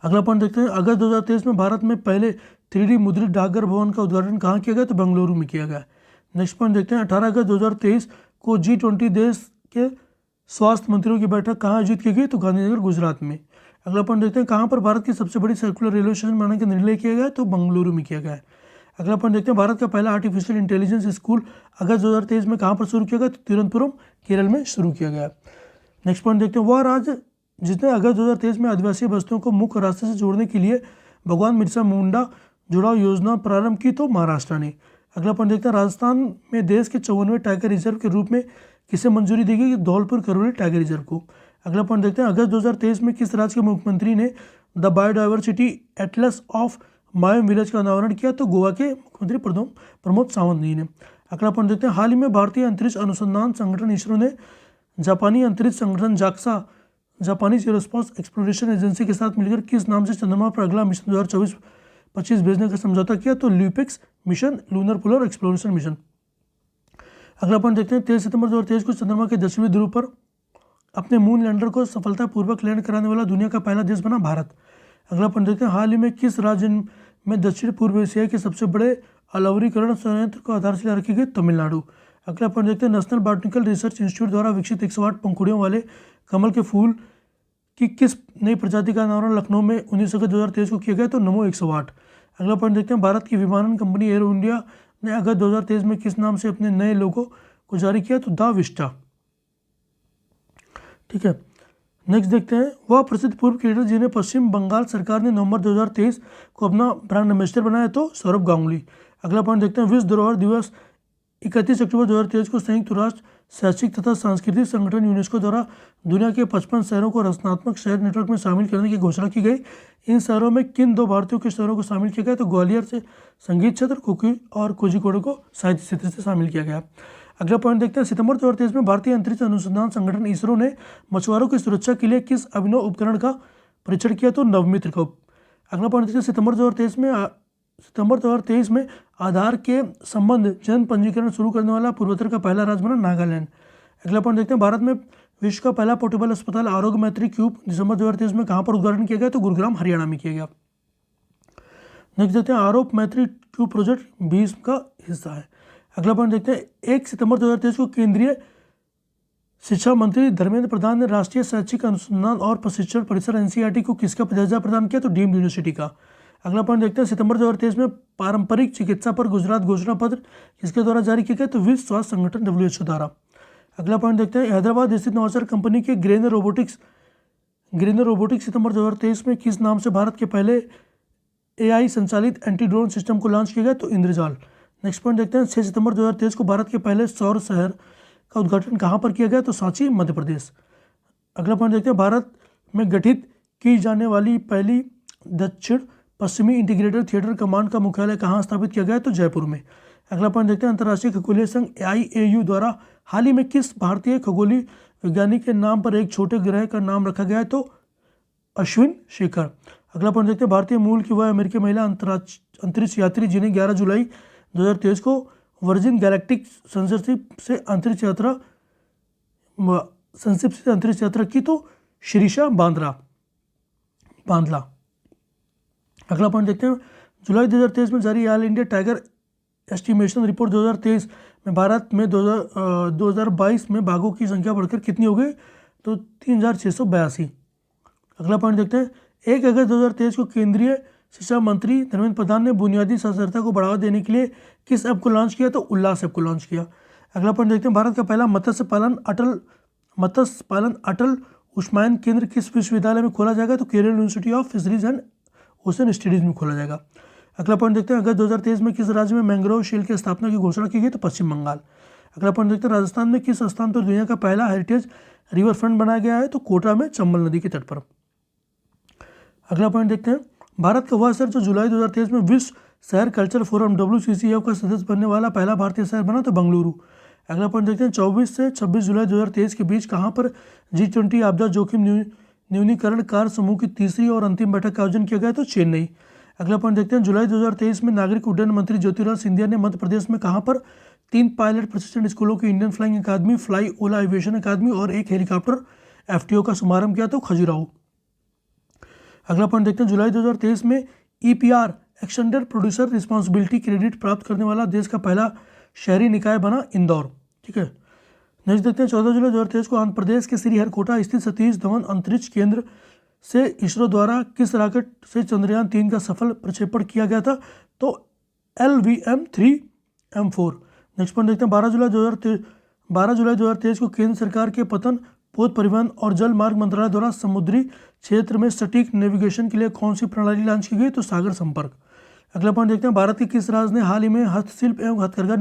अगला पॉइंट देखते हैं, अगस्त 2023 में भारत में पहले 3D मुद्रित डाकघर भवन का उद्घाटन कहाँ किया गया? तो बेंगलुरु में किया गया। नेक्स्ट पॉइंट देखते हैं, 18 अगस्त 2023 को G20 देश के स्वास्थ्य मंत्रियों की बैठक कहाँ आयोजित की गई? तो गांधीनगर, गुजरात में। अगला पॉइंट देखते हैं, कहाँ पर भारत की सबसे बड़ी सर्कुलर रेलवे स्टेशन बनाने का निर्णय किया गया? तो बेंगलुरु में किया गया है। अगला पॉइंट देखते हैं, भारत का पहला आर्टिफिशियल इंटेलिजेंस स्कूल अगस्त 2023 में कहाँ पर शुरू किया गया? तो तिरुवनंतपुरम, केरल में शुरू किया गया। नेक्स्ट पॉइंट देखते हैं, वह राज्य जिसने अगस्त 2023 में आदिवासी बस्तियों को मुख्य रास्ते से जोड़ने के लिए भगवान बिरसा मुंडा जुड़ाव योजना प्रारंभ की? तो महाराष्ट्र ने। अगला पॉइंट देखते हैं, राजस्थान में देश के 54वें टाइगर रिजर्व के रूप में किसे मंजूरी दी गई? धौलपुर करौली टाइगर रिजर्व को। अगला पॉइंट देखते हैं, अगस्त 2023 में किस राज्य के मुख्यमंत्री ने the Biodiversity Atlas of Mayom Village का अनावरण किया? तो गोवा के मुख्यमंत्री प्रमोद सावंत जी ने। अगला पॉइंट देखते हैं, हाल ही में भारतीय अंतरिक्ष अनुसंधान संगठन इसरो ने जापानी अंतरिक्ष संगठन JAXA, Japanese aerospace exploration agency के साथ मिलकर किस नाम से चंद्रमा पर अगला मिशन 2024-25 भेजने का समझौता किया? तो LUPEX mission, lunar polar exploration mission. अगला पॉइंट देखते हैं, 23 सितंबर 2023 को चंद्रमा के दक्षिणी ध्रुव पर अपने मून लैंडर को सफलतापूर्वक लैंड कराने वाला दुनिया का पहला देश बना भारत। अगला पॉइंट देखते हैं, हाल ही में किस राज्य में दक्षिण पूर्व एशिया के सबसे बड़े अलवरीकरण संयंत्र को आधारशिला रखी गई? तमिलनाडु। अगला पॉइंट देखते हैं, नेशनल बॉटनिकल रिसर्च इंस्टीट्यूट द्वारा विकसित 108 पंखुड़ियों वाले कमल के फूल की किस नई प्रजाति का अनावरण लखनऊ में 19 अगस्त 2023 को किया गया? तो नमो 108। अगला पॉइंट देखते हैं, भारत की विमानन कंपनी एयर इंडिया ने अगस्त 2023 में किस नाम से अपने नए लोगो को जारी किया? तो द विस्टा, ठीक है। नेक्स्ट देखते हैं, वह प्रसिद्ध पूर्व क्रिकेटर जिन्हें पश्चिम बंगाल सरकार ने नवंबर 2023 को अपना ब्रांड एम्बेसडर बनाया? तो सौरभ गांगुली। अगला पॉइंट देखते हैं, विश्व धरोहर दिवस 31 अक्टूबर 2023 को संयुक्त राष्ट्र शैक्षिक तथा सांस्कृतिक संगठन यूनेस्को द्वारा दुनिया के 55 शहरों को रचनात्मक शहर नेटवर्क में शामिल करने की घोषणा की गई। इन शहरों में किन 2 भारतीयों के शहरों को शामिल किया गया? तो ग्वालियर से संगीत क्षेत्र, कुकी और कोझिकोड को साहित्य क्षेत्र से शामिल किया गया। अगला पॉइंट देखते हैं, सितंबर 2023 में भारतीय अंतरिक्ष अनुसंधान संगठन इसरो ने मछुआरों की सुरक्षा के लिए किस अभिनव उपकरण का परीक्षण किया? तो नवमित्र को। अगला पॉइंट देखते हैं, सितंबर 2023 में आधार के संबंध जन पंजीकरण शुरू करने वाला पूर्वोत्तर का पहला राज्य बना नागालैंड। अगला पॉइंट देखते हैं, भारत में विश्व का पहला पोर्टेबल अस्पताल आरोग्य मैत्री क्यूब दिसंबर 2023 में कहाँ पर उद्घाटन किया गया? तो गुरुग्राम, हरियाणा में किया गया। नेक्स्ट देखते हैं, आरोग्य मैत्री क्यूब प्रोजेक्ट 20 का हिस्सा है। अगला पॉइंट देखते हैं, 1 सितंबर 2023 को केंद्रीय शिक्षा मंत्री धर्मेंद्र प्रधान ने राष्ट्रीय शैक्षिक अनुसंधान और प्रशिक्षण परिसर NCERT को किसका दर्जा प्रदान किया? तो डीम्ड यूनिवर्सिटी का। अगला पॉइंट देखते हैं, सितंबर 2023 में पारंपरिक चिकित्सा पर गुजरात घोषणा पत्र किसके द्वारा जारी किया गया? तो विश्व स्वास्थ्य संगठन WHO द्वारा। अगला पॉइंट देखते हैं, हैदराबाद स्थित नवाचार कंपनी के ग्रेनर रोबोटिक्स ग्रीनर रोबोटिक्स सितंबर 2023 में किस नाम से भारत के पहले AI संचालित एंटी ड्रोन सिस्टम को लॉन्च किया गया? तो इंद्रजाल। नेक्स्ट पॉइंट देखते हैं, 6 सितंबर 2023 को भारत के पहले सौर शहर का उद्घाटन कहाँ पर किया गया? तो सांची, मध्य प्रदेश। अगला पॉइंट देखते हैं, भारत में गठित की जाने वाली पहली दक्षिण पश्चिमी इंटीग्रेटेड थिएटर कमांड का मुख्यालय कहाँ स्थापित किया गया? तो जयपुर में। अगला पॉइंट देखते हैं, अंतर्राष्ट्रीय खगोलीय संघ IAU द्वारा हाल ही में किस भारतीय खगोलीय वैज्ञानिक के नाम पर एक छोटे ग्रह का नाम रखा गया है? तो अश्विन शेखर। अगला पॉइंट देखते हैं, भारतीय मूल की वह अमेरिकी महिला अंतरिक्ष यात्री जिन्हें 11 जुलाई 2023 को वर्जिन गैलेक्टिक संसरशिप से अंतरिक्ष यात्रा की? तो शिरीषा बांदला। अगला पॉइंट देखते हैं, जुलाई 2023 में जारी all India tiger estimation report 2023 में भारत में 2022 में बाघों की संख्या बढ़कर कितनी हो गई? तो 3682। अगला पॉइंट देखते हैं, 1 अगस्त 2023 को केंद्रीय शिक्षा मंत्री धर्मेंद्र प्रधान ने बुनियादी साक्षरता को बढ़ावा देने के लिए किस ऐप को लॉन्च किया? तो उल्लास ऐप को लॉन्च किया। अगला पॉइंट देखते हैं, भारत का पहला मत्स्य पालन अटल उष्मायन केंद्र किस विश्वविद्यालय में खोला जाएगा? तो Kerala university of fisheries and ocean studies में खोला जाएगा। अगला पॉइंट देखते हैं, अगस्त 2023 में किस राज्य में मैंग्रोव शील की स्थापना की घोषणा की गई? तो पश्चिम बंगाल। अगला पॉइंट देखते हैं, राजस्थान में किस स्थान पर दुनिया का पहला हेरिटेज रिवर फ्रंट बनाया गया है? तो कोटा में चंबल नदी के तट पर। अगला पॉइंट देखते हैं, भारत का वह शहर जो जुलाई 2023 में विश्व शहर कल्चर फोरम WCCF का सदस्य बनने वाला पहला भारतीय शहर बना? तो बेंगलुरु। अगला पॉइंट देखते हैं, 24 से 26 जुलाई 2023 के बीच कहाँ पर G20 आपदा जोखिम न्यूनीकरण कार्य समूह की तीसरी और अंतिम बैठक का आयोजन किया गया? तो चेन्नई। अगला पॉइंट देखते हैं, जुलाई 2023 में नागरिक उड्डयन मंत्री ज्योतिराज सिंधिया ने मध्य प्रदेश में कहाँ पर 3 पायलट प्रशिक्षण स्कूलों की इंडियन फ्लाइंग अकादमी, फ्लाई ओला एविएशन अकादमी और एक हेलीकॉप्टर FTO का शुभारंभ किया? तो खजुराहो। अगला पॉइंट देखते हैं, जुलाई 2023 में EPR extended producer responsibility credit प्राप्त करने वाला देश का पहला शहरी निकाय बना? इंदौर। ठीक है। नेक्स्ट देखते हैं, 14 जुलाई 2023 को आंध्र प्रदेश के श्रीहरिकोटा स्थित सतीश धवन अंतरिक्ष केंद्र से इसरो द्वारा किस रॉकेट से चंद्रयान 3 का सफल प्रक्षेपण किया गया था? तो LVM-3M4। नेक्स्ट पॉइंट देखते हैं, 12 जुलाई 2023 को केंद्र सरकार के पतन पोत परिवहन और जल मार्ग मंत्रालय द्वारा समुद्री क्षेत्र में सटीक नेविगेशन के लिए कौन सी प्रणाली लॉन्च की गई? तो सागर संपर्क। अगला पॉइंट देखते हैं, भारत के किस राज्य ने हाल ही में हस्तशिल्प एवं हथकरघा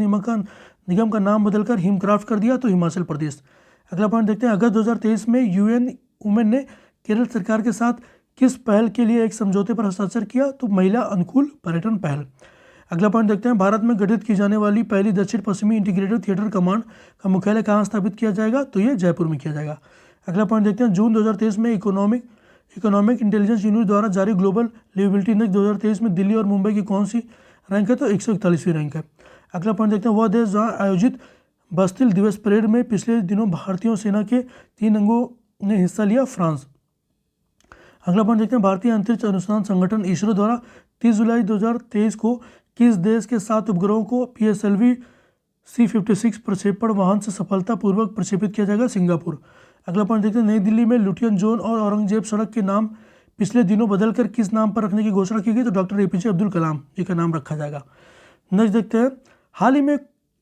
निगम का नाम बदलकर हिमक्राफ्ट कर दिया? तो हिमाचल प्रदेश। अगला पॉइंट देखते हैं, अगस्त 2023 में UN वुमेन ने केरल सरकार के साथ किस पहल के लिए एक समझौते पर हस्ताक्षर किया? तो महिला अनुकूल पर्यटन पहल। अगला पॉइंट देखते हैं, भारत में गठित की जाने वाली पहली दक्षिण पश्चिमी इंटीग्रेटेड थिएटर कमांड का मुख्यालय कहाँ स्थापित किया जाएगा? तो ये जयपुर में किया जाएगा। अगला पॉइंट देखते हैं, जून 2023 में इकोनॉमिक इंटेलिजेंस यूनिट द्वारा जारी ग्लोबल लिवेबिलिटी इंडेक्स 2023 में दिल्ली और मुंबई की कौन सी रैंक है? तो 141वीं रैंक है। अगला पॉइंट देखते हैं, वह देश जहाँ आयोजित बस्तिल दिवस परेड में पिछले दिनों भारतीय सेना के 3 अंगों ने हिस्सा लिया? फ्रांस। अगला पॉइंट देखते हैं, भारतीय अंतरिक्ष अनुसंधान संगठन इसरो द्वारा 30 जुलाई 2023 को किस देश के 7 उपग्रहों को PSLV C56 प्रक्षेपण वाहन से सफलतापूर्वक प्रक्षेपित किया जाएगा? सिंगापुर। अगला पॉइंट देखते हैं, नई दिल्ली में लुटियन जोन और औरंगजेब सड़क के नाम पिछले दिनों बदलकर किस नाम पर रखने की घोषणा की गई? तो डॉक्टर APJ अब्दुल कलाम जी का नाम रखा जाएगा। नेक्स्ट देखते हैं, हाल ही में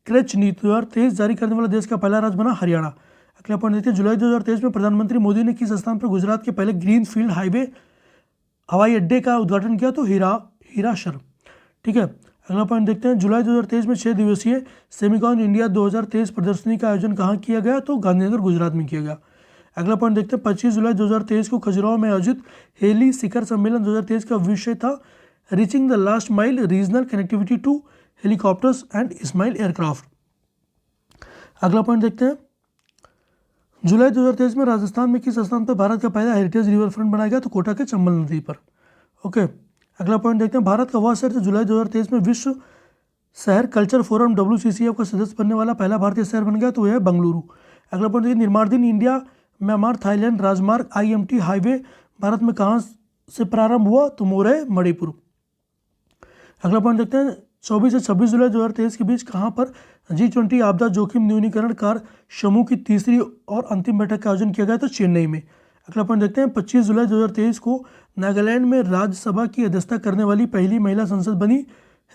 क्रेच नीति 2023 जारी करने वाला देश का पहला राज्य बना? हरियाणा। अगला पॉइंट देखते हैं, जुलाई 2023 में प्रधानमंत्री मोदी ने किस स्थान पर गुजरात के पहले ग्रीन फील्ड हवाई अड्डे का उद्घाटन किया? तो हीराशर। ठीक है। अगला पॉइंट देखते हैं, जुलाई 2023 में 6 दिवसीय सेमिकॉन इंडिया 2023 प्रदर्शनी का आयोजन कहाँ किया गया? तो गांधीनगर गुजरात में किया गया। अगला पॉइंट देखते हैं, 25 जुलाई 2023 को खजुराहो में आयोजित हेली शिखर सम्मेलन 2023 का विषय था reaching the last mile regional connectivity to helicopters and small aircraft. अगला पॉइंट देखते हैं, जुलाई 2023 में राजस्थान में किस स्थान पर भारत का पहला हेरिटेज रिवर फ्रंट बनाया गया? तो कोटा के चंबल नदी पर। ओके। अगला पॉइंट देखते हैं, भारत का वह शहर जो जुलाई 2023 में विश्व शहर कल्चर फोरम WCCF का सदस्य बनने वाला पहला भारतीय शहर बन गया? तो यह है बेंगलुरु। अगला पॉइंट देखिए, निर्माणाधीन इंडिया म्यांमार थाईलैंड राजमार्ग IMT हाईवे भारत में कहाँ से प्रारंभ हुआ? तो मोरई मणिपुर। अगला पॉइंट देखते हैं, 24 से 26 जुलाई 2023 के बीच कहाँ पर G20 आपदा जोखिम न्यूनीकरण कार्य समूह की तीसरी और अंतिम बैठक का आयोजन किया गया? तो चेन्नई में। अगला पॉइंट देखते हैं, 25 जुलाई 2023 को नागालैंड में राज्यसभा की अध्यक्षता करने वाली पहली महिला सांसद बनी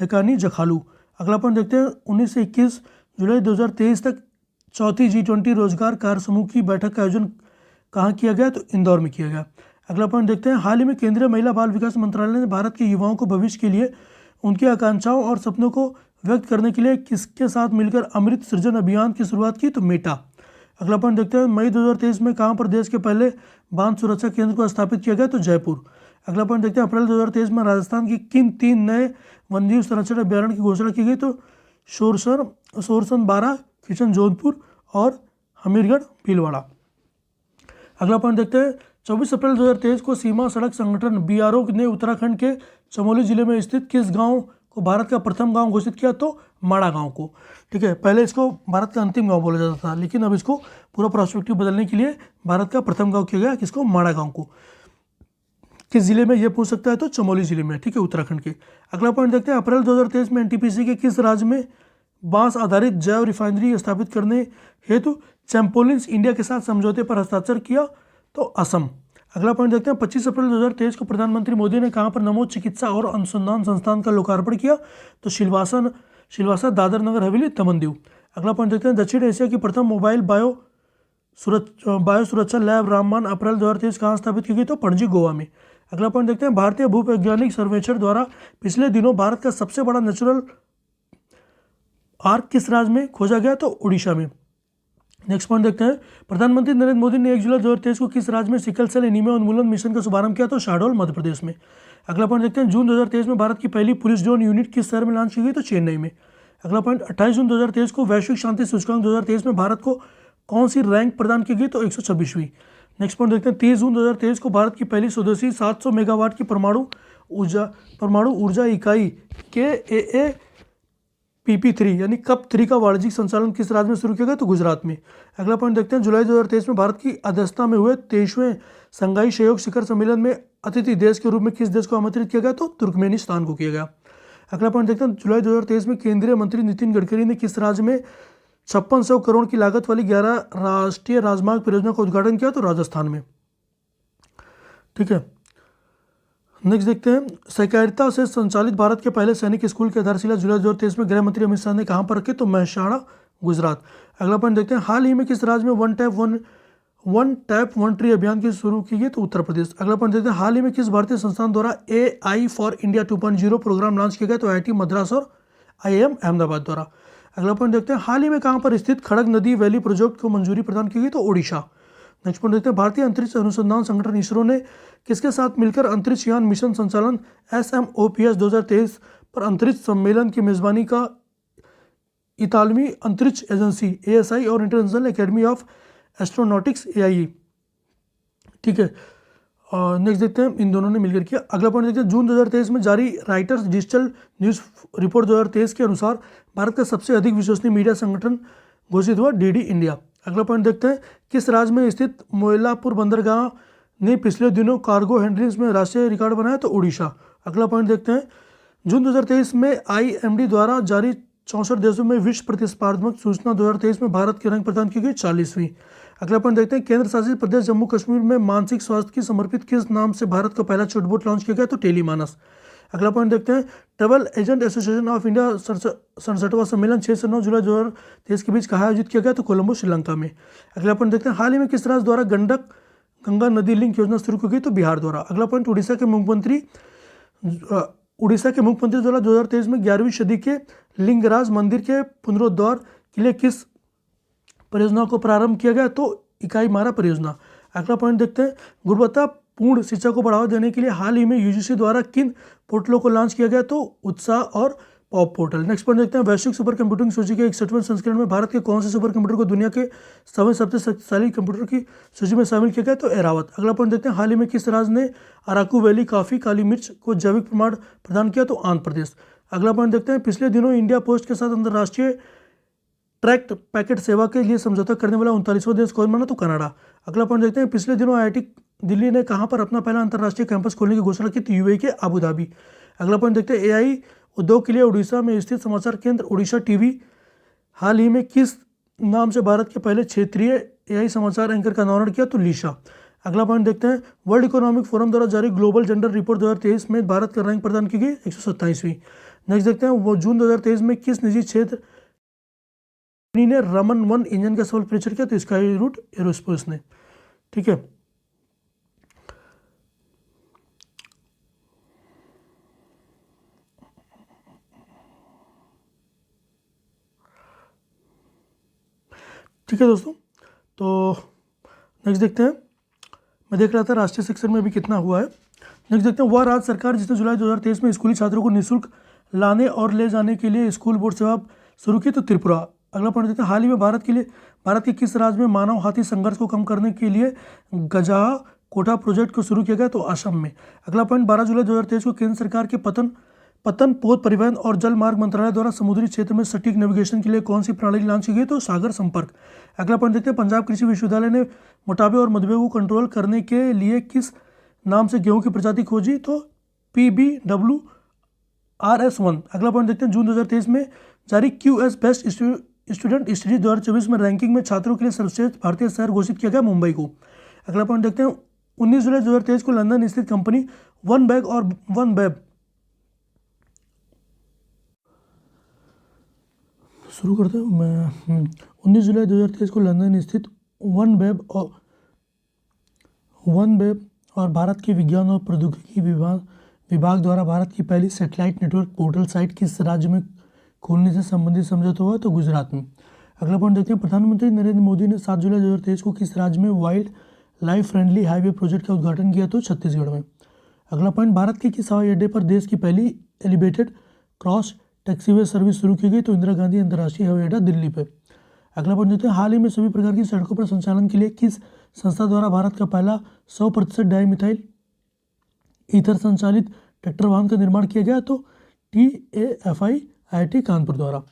हेकानी जखालू। अगला पॉइंट देखते हैं, 19 से 21 जुलाई 2023 तक चौथी G20 रोजगार कार्य समूह की बैठक का आयोजन कहाँ किया गया, तो इंदौर में किया गया। अगला पॉइंट देखते हैं, हाल ही में केंद्रीय महिला बाल विकास मंत्रालय ने भारत के युवाओं को भविष्य के लिए उनकी आकांक्षाओं और सपनों को व्यक्त करने के लिए किसके साथ मिलकर अमृत सृजन अभियान की शुरुआत की, तो मेटा। अगला पॉइंट देखते हैं, मई 2023 में कहाँ पर देश के पहले बांध सुरक्षा केंद्र को स्थापित किया गया, तो जयपुर। अगला पॉइंट देखते हैं, अप्रैल 2023 में राजस्थान की किन 3 नए वन्यजीव संरक्षण अभ्यारण्य की घोषणा की गई, तो सोरसन 12, किशन जोधपुर और हमीरगढ़ भीलवाड़ा। अगला पॉइंट देखते हैं, 24 अप्रैल 2023 को सीमा सड़क संगठन BRO ने उत्तराखंड के चमोली जिले में स्थित किस गांव को भारत का प्रथम गांव घोषित किया, तो माड़ा गांव को। ठीक है, पहले इसको भारत का अंतिम गांव बोला जाता था, लेकिन अब इसको पूरा प्रोस्पेक्टिव बदलने के लिए भारत का प्रथम गांव किया गया, किसको, माड़ा गांव को। किस जिले में, ये पूछ सकता है, तो चमोली जिले में। ठीक है, उत्तराखंड के। अगला पॉइंट देखते हैं, अप्रैल 2023 में NTPC के किस राज्य में बांस आधारित जैव रिफाइनरी स्थापित करने हेतु चैम्पोलिन्स इंडिया के साथ समझौते पर हस्ताक्षर किया, तो असम। अगला पॉइंट देखते हैं, 25 अप्रैल 2023 को प्रधानमंत्री मोदी ने कहाँ पर नमो चिकित्सा और अनुसंधान संस्थान का लोकार्पण किया, तो सिलवासा दादर नगर हवेली दमन-दीव। अगला पॉइंट देखते हैं, दक्षिण एशिया की प्रथम मोबाइल बायो सुरक्षा लैब रामबाण अप्रैल 2023 कहाँ स्थापित की गई, तो पणजी गोवा में। अगला पॉइंट देखते हैं, भारतीय भूवैज्ञानिक सर्वेक्षण द्वारा पिछले दिनों भारत का सबसे बड़ा नेचुरल आर्क किस राज्य में खोजा गया, तो उड़ीसा में। नेक्स्ट पॉइंट देखते हैं, प्रधानमंत्री नरेंद्र मोदी ने 1 जुलाई 2023 को किस राज्य में सिकल सेल एनीमिया उन्मूलन मिशन का शुभारंभ किया, तो शहडोल मध्य प्रदेश में। अगला पॉइंट देखते हैं, जून 2023 में भारत की पहली पुलिस ड्रोन यूनिट किस शहर में लॉन्च की गई, तो चेन्नई में। अगला पॉइंट, 28 जून 2023 को वैश्विक शांति सूचकांक 2023 में भारत को कौन सी रैंक प्रदान की गई, तो 126वीं। नेक्स्ट पॉइंट देखते हैं, 30 जून 2023 को भारत की पहली स्वदेशी 700 मेगावाट की परमाणु ऊर्जा इकाई के PP3 यानी कप 3 का वाणिज्यिक संचालन किस राज्य में शुरू किया गया, तो गुजरात में। अगला पॉइंट देखते हैं, जुलाई 2023 में भारत की अध्यक्षता में हुए 23वें संघाई सहयोग शिखर सम्मेलन में अतिथि देश के रूप में किस देश को आमंत्रित किया गया, तो तुर्कमेनिस्तान को किया गया। अगला पॉइंट देखते हैं, जुलाई 2023 में केंद्रीय मंत्री नितिन गडकरी ने किस राज्य में 5600 करोड़ की लागत वाली 11 राष्ट्रीय राजमार्ग परियोजना का उद्घाटन किया, तो राजस्थान में। ठीक है, नेक्स्ट देखते हैं, सहकारिता से संचालित भारत के पहले सैनिक स्कूल की आधारशिला जुलाई 2023 में गृह मंत्री अमित शाह ने कहाँ पर रखी, तो महसाणा गुजरात। अगला पॉइंट देखते हैं, हाल ही में किस राज्य में वन टैप वन ट्री अभियान की शुरू की गई, तो उत्तर प्रदेश। अगला पॉइंट देखते हैं, हाल ही में किस भारतीय संस्थान द्वारा AI for India 2.0 program launch किया गया, तो IIT मद्रास और IIM अहमदाबाद द्वारा। अगला पॉइंट देखते हैं, हाल ही में कहाँ पर स्थित खड़ग नदी वैली प्रोजेक्ट को मंजूरी प्रदान की गई, तो ओडिशा। नेक्स्ट पॉइंट देखते हैं, भारतीय अंतरिक्ष अनुसंधान संगठन इसरो ने किसके साथ मिलकर अंतरिक्ष यान मिशन संचालन SMOPS 2023 पर अंतरिक्ष सम्मेलन की मेजबानी का इतालवी अंतरिक्ष एजेंसी ASI और international academy of astronautics AIE। ठीक है, नेक्स्ट देखते हैं, इन दोनों ने मिलकर किया। अगला पॉइंट देखते हैं, जून 2023 में जारी राइटर्स डिजिटल न्यूज़ रिपोर्ट 2023 के अनुसार भारत का सबसे अधिक विश्वसनीय मीडिया संगठन घोषित हुआ DD इंडिया। अगला पॉइंट देखते हैं, किस राज्य में स्थित मोयलापुर बंदरगाह ने पिछले दिनों कार्गो हैंडलिंग में राष्ट्रीय रिकॉर्ड बनाया, तो उड़ीसा। अगला पॉइंट देखते हैं, जून 2023 में IMD द्वारा जारी 64 देशों में विश्व प्रतिस्पर्धात्मक सूचना 2023 में भारत की रैंक प्रदान की गई 40वीं। अगला पॉइंट देखते हैं, केंद्र शासित प्रदेश जम्मू कश्मीर में मानसिक स्वास्थ्य की समर्पित किस नाम से भारत का पहला चैटबॉट लॉन्च किया गया, तो टेलीमानस। अगला पॉइंट देखते हैं, Travel Agents Association of India 67वां सम्मेलन 6 से 9 जुलाई 2023 के बीच कहाँ आयोजित किया गया, तो कोलंबो श्रीलंका में। अगला पॉइंट देखते हैं, हाल ही में किस राज्य द्वारा गंगा नदी लिंक योजना शुरू की गई, तो बिहार द्वारा। अगला पॉइंट, उड़ीसा के मुख्यमंत्री द्वारा 2023 में 11वीं सदी के लिंगराज मंदिर के पुनरुद्धार के लिए किस परियोजना को प्रारंभ किया गया, तो इकाई मारा परियोजना। अगला पॉइंट देखते हैं, गुणवत्तापूर्ण शिक्षा को बढ़ावा देने के लिए हाल ही में UGC द्वारा किन पोर्टलों को लॉन्च किया गया, तो उत्साह और पॉप पोर्टल। नेक्स्ट पॉइंट देखते हैं, वैश्विक सुपर कंप्यूटिंग सूची के 61वें संस्करण में भारत के कौन से सुपर कंप्यूटर को दुनिया के 7वें सबसे शक्तिशाली कंप्यूटर की सूची में शामिल किया गया, तो एरावत। अगला पॉइंट देखते हैं, हाल ही में किस राज्य ने अराकू वैली कॉफी काली मिर्च को जैविक प्रमाण प्रदान किया, तो आंध्र प्रदेश। अगला पॉइंट देखते हैं, पिछले दिनों इंडिया पोस्ट के साथ अंतर्राष्ट्रीय ट्रैक्ट पैकेट सेवा के लिए समझौता करने वाला 39वां देश कौन बना, तो कनाडा। अगला पॉइंट देखते हैं, पिछले दिनों IIT दिल्ली ने कहाँ पर अपना पहला अंतर्राष्ट्रीय कैंपस खोलने की घोषणा की, तो UAE के अबू धाबी। अगला पॉइंट देखते हैं, AI उद्योग के लिए उड़ीसा में स्थित समाचार केंद्र उड़ीसा TV हाल ही में किस नाम से भारत के पहले क्षेत्रीय AI समाचार एंकर का अनावरण किया, तो लीशा। अगला पॉइंट देखते हैं, वर्ल्ड इकोनॉमिक फोरम द्वारा जारी ग्लोबल जेंडर रिपोर्ट 2023 में भारत का रैंक प्रदान की गई 127वीं। नेक्स्ट देखते हैं, वो जून 2023 में किस निजी क्षेत्र ने रमन 1 इंजन का सफल परीक्षण किया, तो स्काई रूट एरोस्पेस ने। ठीक है। ठीक है दोस्तों, तो नेक्स्ट देखते हैं। मैं देख रहा था राष्ट्रीय शिक्षण में भी कितना हुआ है। नेक्स्ट देखते हैं, वह राज्य सरकार जिसने जुलाई 2023 में स्कूली छात्रों को निःशुल्क लाने और ले जाने के लिए स्कूल बोर्ड सेवा शुरू की, तो त्रिपुरा। अगला पॉइंट देखते हैं, हाल ही में भारत के किस राज्य में मानव हाथी संघर्ष को कम करने के लिए गजा कोटा प्रोजेक्ट को शुरू किया गया, तो असम में। अगला पॉइंट, 12 जुलाई 2023 को केंद्र सरकार के पतन पोत परिवहन और जल मार्ग मंत्रालय द्वारा समुद्री क्षेत्र में सटीक नेविगेशन के लिए कौन सी प्रणाली लॉन्च की गई, तो सागर संपर्क। अगला पॉइंट देखते हैं, पंजाब कृषि विश्वविद्यालय ने मोटापे और मधुमेह को कंट्रोल करने के लिए किस नाम से गेहूं की प्रजाति खोजी, तो PBWRS1। अगला पॉइंट देखते हैं, जून 2023 में जारी QS बेस्ट स्टूडेंट स्टडीज 2024 में रैंकिंग में छात्रों के लिए सर्वश्रेष्ठ भारतीय शहर घोषित किया गया मुंबई को। अगला पॉइंट देखते हैं, 19 जुलाई 2023 को लंदन स्थित कंपनी वन बैग और वन वेब शुरू करते हैं मैं 19 जुलाई 2023 को लंदन स्थित वन वेब और भारत के विज्ञान और प्रौद्योगिकी विभाग द्वारा भारत की पहली सैटेलाइट नेटवर्क पोर्टल साइट किस राज्य में खोलने से संबंधित समझौता हुआ, तो गुजरात में। अगला पॉइंट देखते हैं, प्रधानमंत्री नरेंद्र मोदी ने 7 जुलाई 2023 को किस राज्य में wild life friendly highway project का उद्घाटन किया, तो छत्तीसगढ़ में। अगला पॉइंट, भारत के किस हवाई अड्डे पर देश की पहली एलिवेटेड क्रॉस टैक्सीवे सर्विस शुरू की गई, तो इंदिरा गांधी अंतर्राष्ट्रीय हवाई अड्डा दिल्ली पे। अगला पॉइंट देखते हैं, हाल ही में सभी प्रकार की सड़कों पर संचालन के लिए किस संस्था द्वारा भारत का पहला 100% डाईमिथाइल ईथर संचालित ट्रैक्टर वाहन का निर्माण किया गया, तो TAFI IIT कानपुर द्वारा।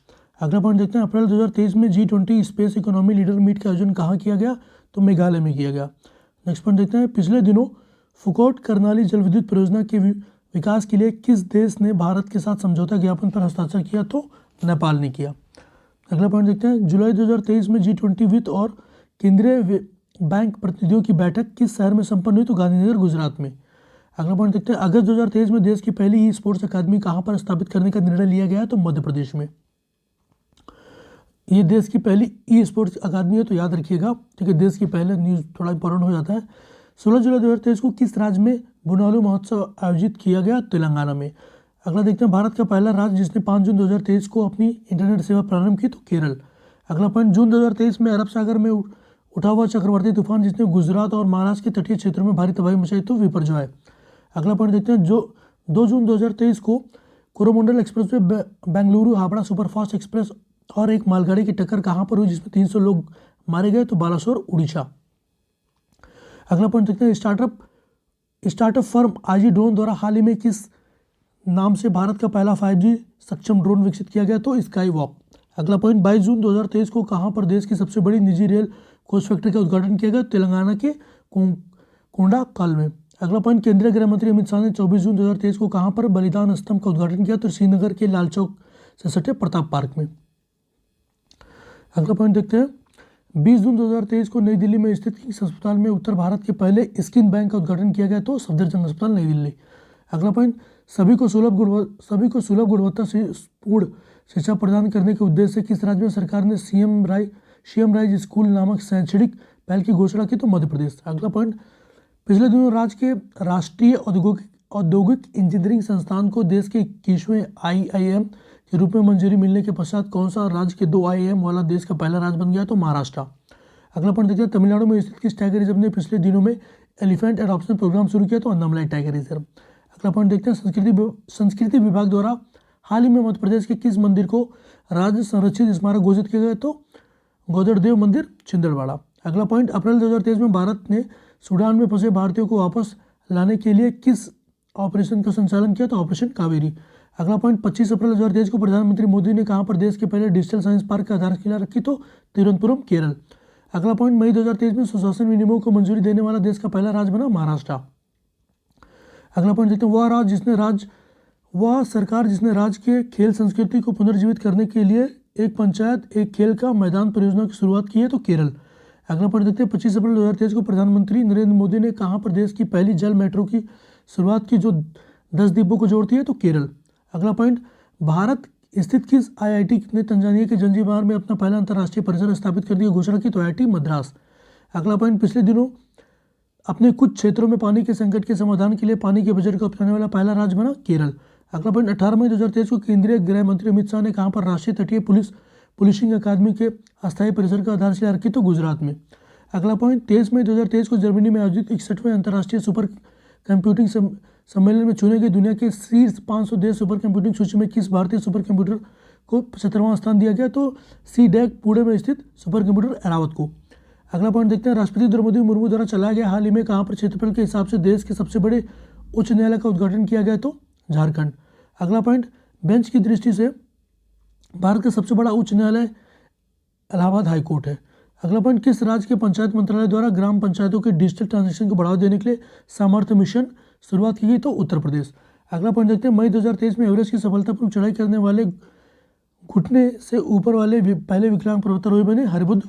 अगला पॉइंट देखते हैं, अप्रैल 2023 में G20 space economy leader meet का आयोजन कहाँ किया गया, तो मेघालय में किया गया। नेक्स्ट पॉइंट देखते हैं, पिछले दिनों फुकोट करनाली जल विद्युत परियोजना के विकास के लिए किस देश ने भारत के साथ समझौता ज्ञापन पर हस्ताक्षर किया, तो नेपाल ने किया। अगला पॉइंट देखते हैं, जुलाई 2023 में G20 वित्त और केंद्रीय बैंक प्रतिनिधियों की बैठक किस शहर में संपन्न हुई, तो गांधीनगर गुजरात में। अगला पॉइंट देखते हैं, अगस्त 2023 में देश की पहली स्पोर्ट्स अकादमी कहाँ पर स्थापित करने का निर्णय लिया गया है, तो मध्य प्रदेश में। ये देश की पहली स्पोर्ट्स अकादमी है, तो याद रखिएगा, ठीक है। देश की पहले न्यूज़ थोड़ा इंपॉर्टेंट हो जाता है। 16 जुलाई 2023 को किस राज्य में बुनालू महोत्सव आयोजित किया गया, तेलंगाना में। अगला देखते हैं, भारत का पहला राज्य जिसने 5 जून 2023 को अपनी इंटरनेट सेवा प्रारंभ की, तो केरल। अगला पॉइंट, जून 2023 में अरब सागर में उठा हुआ चक्रवाती तूफान जिसने गुजरात और महाराष्ट्र के तटीय क्षेत्रों में भारी तबाही मचाई, तो विपर्जॉय। अगला पॉइंट देखते हैं, जो 2 जून 2023 को Coromandel express way Bengaluru Howrah superfast express और एक मालगाड़ी की टक्कर कहाँ पर हुई जिसमें 300 लोग मारे गए, तो बालासोर उड़ीसा। अगला पॉइंट देखते हैं, स्टार्टअप फर्म आईजी ड्रोन द्वारा हाल ही में किस नाम से भारत का पहला 5G सक्षम ड्रोन विकसित किया गया, तो स्काई वॉक। अगला पॉइंट, 22 जून 2023 को कहाँ पर देश की सबसे बड़ी निजी रेल कोच फैक्ट्री का उद्घाटन किया गया, तेलंगाना के कोंडाकल में। अगला पॉइंट, केंद्रीय गृह मंत्री अमित शाह ने 24 जून 2023 को कहाँ पर बलिदान स्तंभ का उद्घाटन किया, तो श्रीनगर के लाल चौक से सटे प्रताप पार्क में। अगला पॉइंट देखते हैं, 20 जून 2023 को नई दिल्ली में स्थित किस अस्पताल में उत्तर भारत के पहले स्किन बैंक का उद्घाटन किया गया, तो सफदरजंग अस्पताल नई दिल्ली। अगला पॉइंट, सभी को सुलभ गुणवत्ता से पूर्ण शिक्षा प्रदान करने के उद्देश्य से किस राज्य में सरकार ने सीएम राइज स्कूल नामक शैक्षणिक पहल की घोषणा की, तो मध्य प्रदेश। अगला पॉइंट, पिछले दिनों राज्य के राष्ट्रीय औद्योगिक इंजीनियरिंग संस्थान को देश के 21वें IIM के रूप में मंजूरी मिलने के पश्चात कौन सा राज्य के 2 IIM वाला देश का पहला राज्य बन गया, तो महाराष्ट्र। अगला पॉइंट देखते हैं, तमिलनाडु में स्थित किस टाइगर रिजर्व ने पिछले दिनों में एलिफेंट एडॉप्शन प्रोग्राम शुरू किया, तो अन्नामलाई टाइगर रिजर्व। अगला पॉइंट देखते हैं, संस्कृति विभाग द्वारा हाल ही में मध्य प्रदेश के किस मंदिर को राज्य संरक्षित स्मारक घोषित किया गया, तो गोदड़देव मंदिर छिंदड़वाड़ा। अगला पॉइंट, अप्रैल 2023 में भारत ने सूडान में फंसे भारतीयों को वापस लाने के लिए किस ऑपरेशन का संचालन किया, तो ऑपरेशन कावेरी। अगला पॉइंट, 25 अप्रैल 2023 को प्रधानमंत्री मोदी ने कहाँ पर देश के पहले डिजिटल साइंस पार्क की आधारशिला रखी, तो तिरुवनंतपुरम केरल। अगला पॉइंट, मई 2023 में सुशासन विनियमों को मंजूरी देने वाला देश का पहला राज्य बना महाराष्ट्र। अगला पॉइंट देखते हैं, वह सरकार जिसने राज्य के खेल संस्कृति को पुनर्जीवित करने के लिए एक पंचायत एक खेल का मैदान परियोजना की शुरुआत की है, तो केरल। अगला पॉइंट देखते हैं, 25 अप्रैल 2023 को प्रधानमंत्री नरेंद्र मोदी ने कहाँ पर देश की पहली जल मेट्रो की शुरुआत की जो 10 द्वीपों को जोड़ती है, तो केरल। अगला पॉइंट, भारत स्थित किस IIT ने तंजानिया के जंजीबार में अपना पहला अंतर्राष्ट्रीय परिसर स्थापित करने की घोषणा की, तो IIT मद्रास। अगला पॉइंट, पिछले दिनों अपने कुछ क्षेत्रों में पानी के संकट के समाधान के लिए पानी के बजट को अपनाने वाला पहला राज्य बना केरल। अगला पॉइंट 18 मई 2023 को केंद्रीय गृह मंत्री अमित शाह ने कहां पर राष्ट्रीय तटीय पुलिसिंग अकादमी के अस्थायी परिसर का आधारशिला रखी, तो गुजरात में। अगला पॉइंट 23 मई 2023 को जर्मनी में आयोजित 61वें अंतर्राष्ट्रीय सुपर कंप्यूटिंग सम्मेलन में चुने गए दुनिया के शीर्ष 500 देश सुपर कंप्यूटिंग सूची में किस भारतीय सुपर कंप्यूटर को 75वां स्थान दिया गया, तो सीडैक पुणे में स्थित सुपर कंप्यूटर एरावत को। अगला पॉइंट देखते हैं, राष्ट्रपति द्रौपदी मुर्मू द्वारा चलाया गया हाल ही में कहां पर क्षेत्रफल के हिसाब से देश के सबसे बड़े उच्च न्यायालय का उद्घाटन किया गया, तो झारखंड। अगला पॉइंट, बेंच की दृष्टि से भारत का सबसे बड़ा उच्च न्यायालय इलाहाबाद हाईकोर्ट है। अगला पॉइंट, किस राज्य के पंचायत मंत्रालय द्वारा ग्राम पंचायतों के डिजिटल ट्रांजेक्शन को बढ़ावा देने के लिए सामर्थ्य मिशन शुरुआत की गई, तो उत्तर प्रदेश। अगला पॉइंट देखते हैं, मई 2023 में एवरेस्ट की सफलतापूर्वक चढ़ाई करने वाले घुटने से ऊपर वाले पहले विकलांग पर्वतारोही बने हरिबुद्ध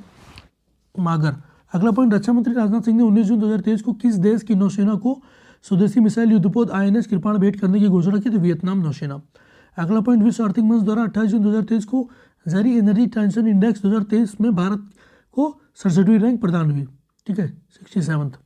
मागर। अगला पॉइंट, रक्षा मंत्री राजनाथ सिंह ने 19 जून 2023 को किस देश की नौसेना को स्वदेशी मिसाइल युद्धपोत INS कृपाण भेंट करने की घोषणा की, तो वियतनाम नौसेना। अगला पॉइंट, विश्व आर्थिक मंच द्वारा 28 जून 2023 को जारी एनर्जी ट्रांजिशन इंडेक्स 2023 में भारत को 67वीं रैंक प्रदान हुई, ठीक है, 67th।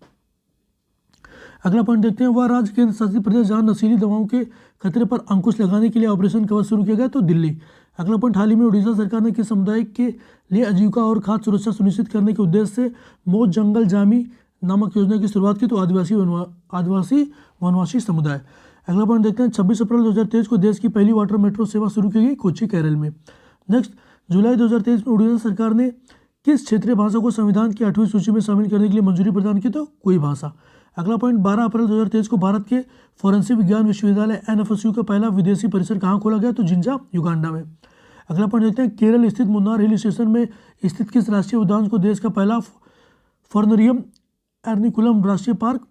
अगला पॉइंट देखते हैं, वह राज्य केंद्र शासित प्रदेश जहां नशीली दवाओं के खतरे पर अंकुश लगाने के लिए ऑपरेशन कवच शुरू किया गया, तो दिल्ली। अगला पॉइंट, हाल ही में उड़ीसा सरकार ने किस समुदाय के लिए आजीविका और खाद्य सुरक्षा सुनिश्चित करने के उद्देश्य से मौज जंगल जामी नामक योजना की शुरुआत की, तो आदिवासी वनवासी समुदाय। अगला पॉइंट देखते हैं, 26 अप्रैल 2023 को देश की पहली वाटर मेट्रो सेवा शुरू की गई कोच्चि केरल में। नेक्स्ट, जुलाई 2023 में उड़ीसा सरकार ने किस क्षेत्रीय भाषा को संविधान की 8वीं सूची में शामिल करने के लिए मंजूरी प्रदान की, तो कोई भाषा। अगला पॉइंट, 12 अप्रैल 2023 को भारत के फोरेंसिक विज्ञान विश्वविद्यालय NFSU का पहला विदेशी परिसर कहाँ खोला गया, तो जिंजा युगांडा में। अगला पॉइंट देखते हैं, केरल स्थित मुन्नार हिल स्टेशन में स्थित किस राष्ट्रीय उद्यान को देश का पहला फर्नरियम एर्नाकुलम राष्ट्रीय पार्क,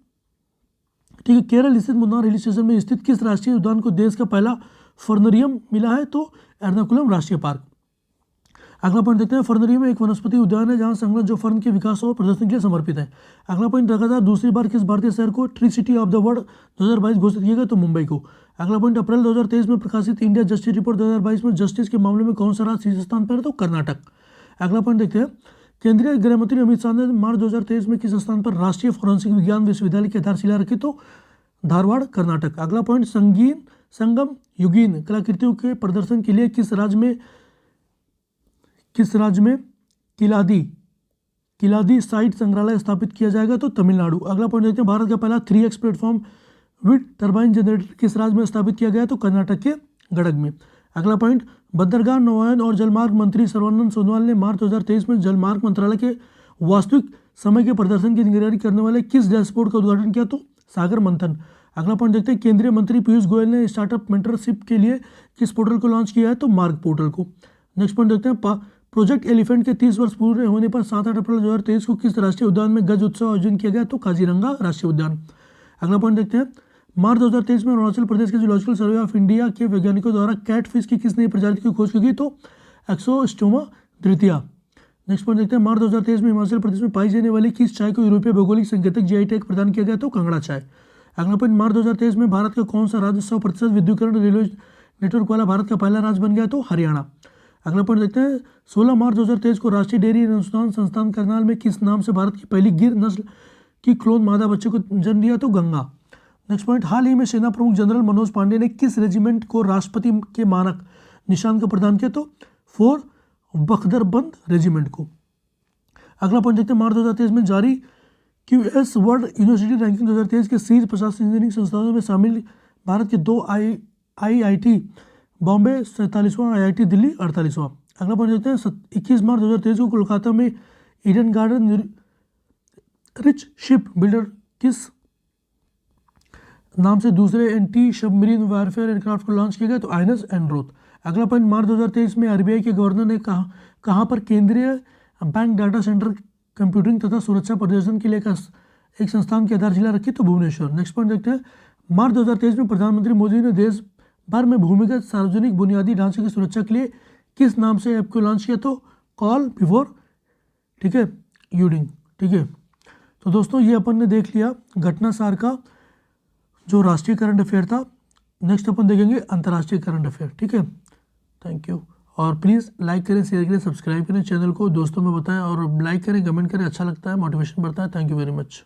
ठीक है, केरल स्थित मुन्नार हिल स्टेशन में स्थित किस राष्ट्रीय उद्यान को देश का पहला फर्नरियम मिला है, तो एर्नाकुलम राष्ट्रीय पार्क। अगला पॉइंट देखते हैं, फर्नरियम एक वनस्पति उद्यान है जहां संलग्न जो फर्न के विकास और प्रदर्शन के लिए समर्पित है। अगला पॉइंट, लगातार दूसरी बार किस भारतीय शहर को tree city of the world 2022 घोषित किया गया, तो मुंबई को। अगला पॉइंट, अप्रैल 2023 में प्रकाशित इंडिया जस्टिस रिपोर्ट 2022 में जस्टिस के मामले में कौन सा राज्य शीर्ष स्थान पर है, तो कर्नाटक। अगला पॉइंट देखते हैं, केंद्रीय गृह मंत्री अमित शाह ने मार्च 2023 में किस स्थान पर राष्ट्रीय फोरेंसिक विज्ञान विश्वविद्यालय की आधारशिला रखी, तो धारवाड़ कर्नाटक। अगला पॉइंट, संगम युगीन कलाकृतियों के प्रदर्शन के लिए किस राज्य में किलादी साइट संग्रहालय स्थापित किया जाएगा, तो तमिलनाडु। अगला पॉइंट देखते हैं, भारत का पहला 3X platform wind turbine generator किस राज्य में स्थापित किया गया, तो कर्नाटक के गडग में। अगला पॉइंट, बंदरगाह नौयान और जलमार्ग मंत्री सर्बानंद सोनोवाल ने मार्च 2023 में जलमार्ग मंत्रालय के वास्तविक समय के प्रदर्शन की निगरानी करने वाले किस डैशबोर्ड का उद्घाटन किया, तो सागर मंथन। अगला पॉइंट देखते हैं, केंद्रीय मंत्री पीयूष गोयल ने स्टार्टअप मेंटरशिप के लिए किस पोर्टल को लॉन्च किया है, तो मार्ग पोर्टल को। नेक्स्ट पॉइंट देखते हैं, प्रोजेक्ट एलिफेंट के 30 वर्ष पूरे होने पर 7-8 अप्रैल 2023 को किस राष्ट्रीय उद्यान में गज उत्सव आयोजन किया गया, तो काजीरंगा राष्ट्रीय उद्यान। अगला पॉइंट देखते हैं, मार्च 2023 में अरुणाचल प्रदेश के जूलॉजिकल सर्वे ऑफ इंडिया के वैज्ञानिकों द्वारा कैटफिश की किस नई प्रजाति की खोज की गई, तो एक्सोस्टोमा द्वितीया। नेक्स्ट पॉइंट देखते हैं, मार्च 2023 में हिमाचल प्रदेश में पाई जाने वाली किस चाय को यूरोपीय भौगोलिक संकेतक GI टैग प्रदान किया गया, तो कांगड़ा चाय। अगला पॉइंट, मार्च 2023 में भारत का कौन सा राज्य 100% विद्युतीकरण रेलवे नेटवर्क वाला भारत का पहला राज्य बन गया, तो हरियाणा। अगला पॉइंट देखते हैं, 16 मार्च 2023 को राष्ट्रीय डेयरी अनुसंधान संस्थान करनाल में किस नाम से भारत की पहली गिर नस्ल की क्लोन मादा बच्चे को जन्म दिया, तो गंगा। नेक्स्ट पॉइंट, हाल ही में सेना प्रमुख जनरल मनोज पांडे ने किस रेजिमेंट को राष्ट्रपति के मानक निशान का प्रदान किया, तो 4 बख्तरबंद रेजिमेंट को। अगला पॉइंट देखते हैं, मार्च 2023 में जारी QS वर्ल्ड यूनिवर्सिटी रैंकिंग 2023 के शीर्ष 50 इंजीनियरिंग संस्थानों में शामिल भारत के 2 IIT बॉम्बे 47वां, IIT दिल्ली 48वां। अगला पॉइंट देखते हैं, 21 मार्च 2023 को कोलकाता में Eden garden rich ship builder किस नाम से दूसरे एंटी सबमरीन वारफेयर एयरक्राफ्ट को लॉन्च किया गया, तो INS एनरोथ। अगला पॉइंट, मार्च 2023 में RBI के गवर्नर ने कहाँ पर केंद्रीय बैंक डाटा सेंटर कंप्यूटिंग तथा सुरक्षा प्रदर्शन के लिए एक संस्थान की आधारशिला रखी, तो भुवनेश्वर। नेक्स्ट पॉइंट देखते हैं, मार्च 2023 में प्रधानमंत्री मोदी ने देश भर में भूमिगत सार्वजनिक बुनियादी ढांचे की सुरक्षा के लिए किस नाम से ऐप को लॉन्च किया, तो कॉल बिफोर, ठीक है, यूडिंग, ठीक है। तो दोस्तों ये अपन ने देख लिया घटनासार का जो राष्ट्रीय करंट अफेयर था। नेक्स्ट अपन देखेंगे अंतर्राष्ट्रीय करंट अफेयर, ठीक है। थैंक यू, और प्लीज़ लाइक करें, शेयर करें, सब्सक्राइब करें चैनल को, दोस्तों में बताएं और लाइक करें, कमेंट करें, अच्छा लगता है, मोटिवेशन बढ़ता है। Thank you very much.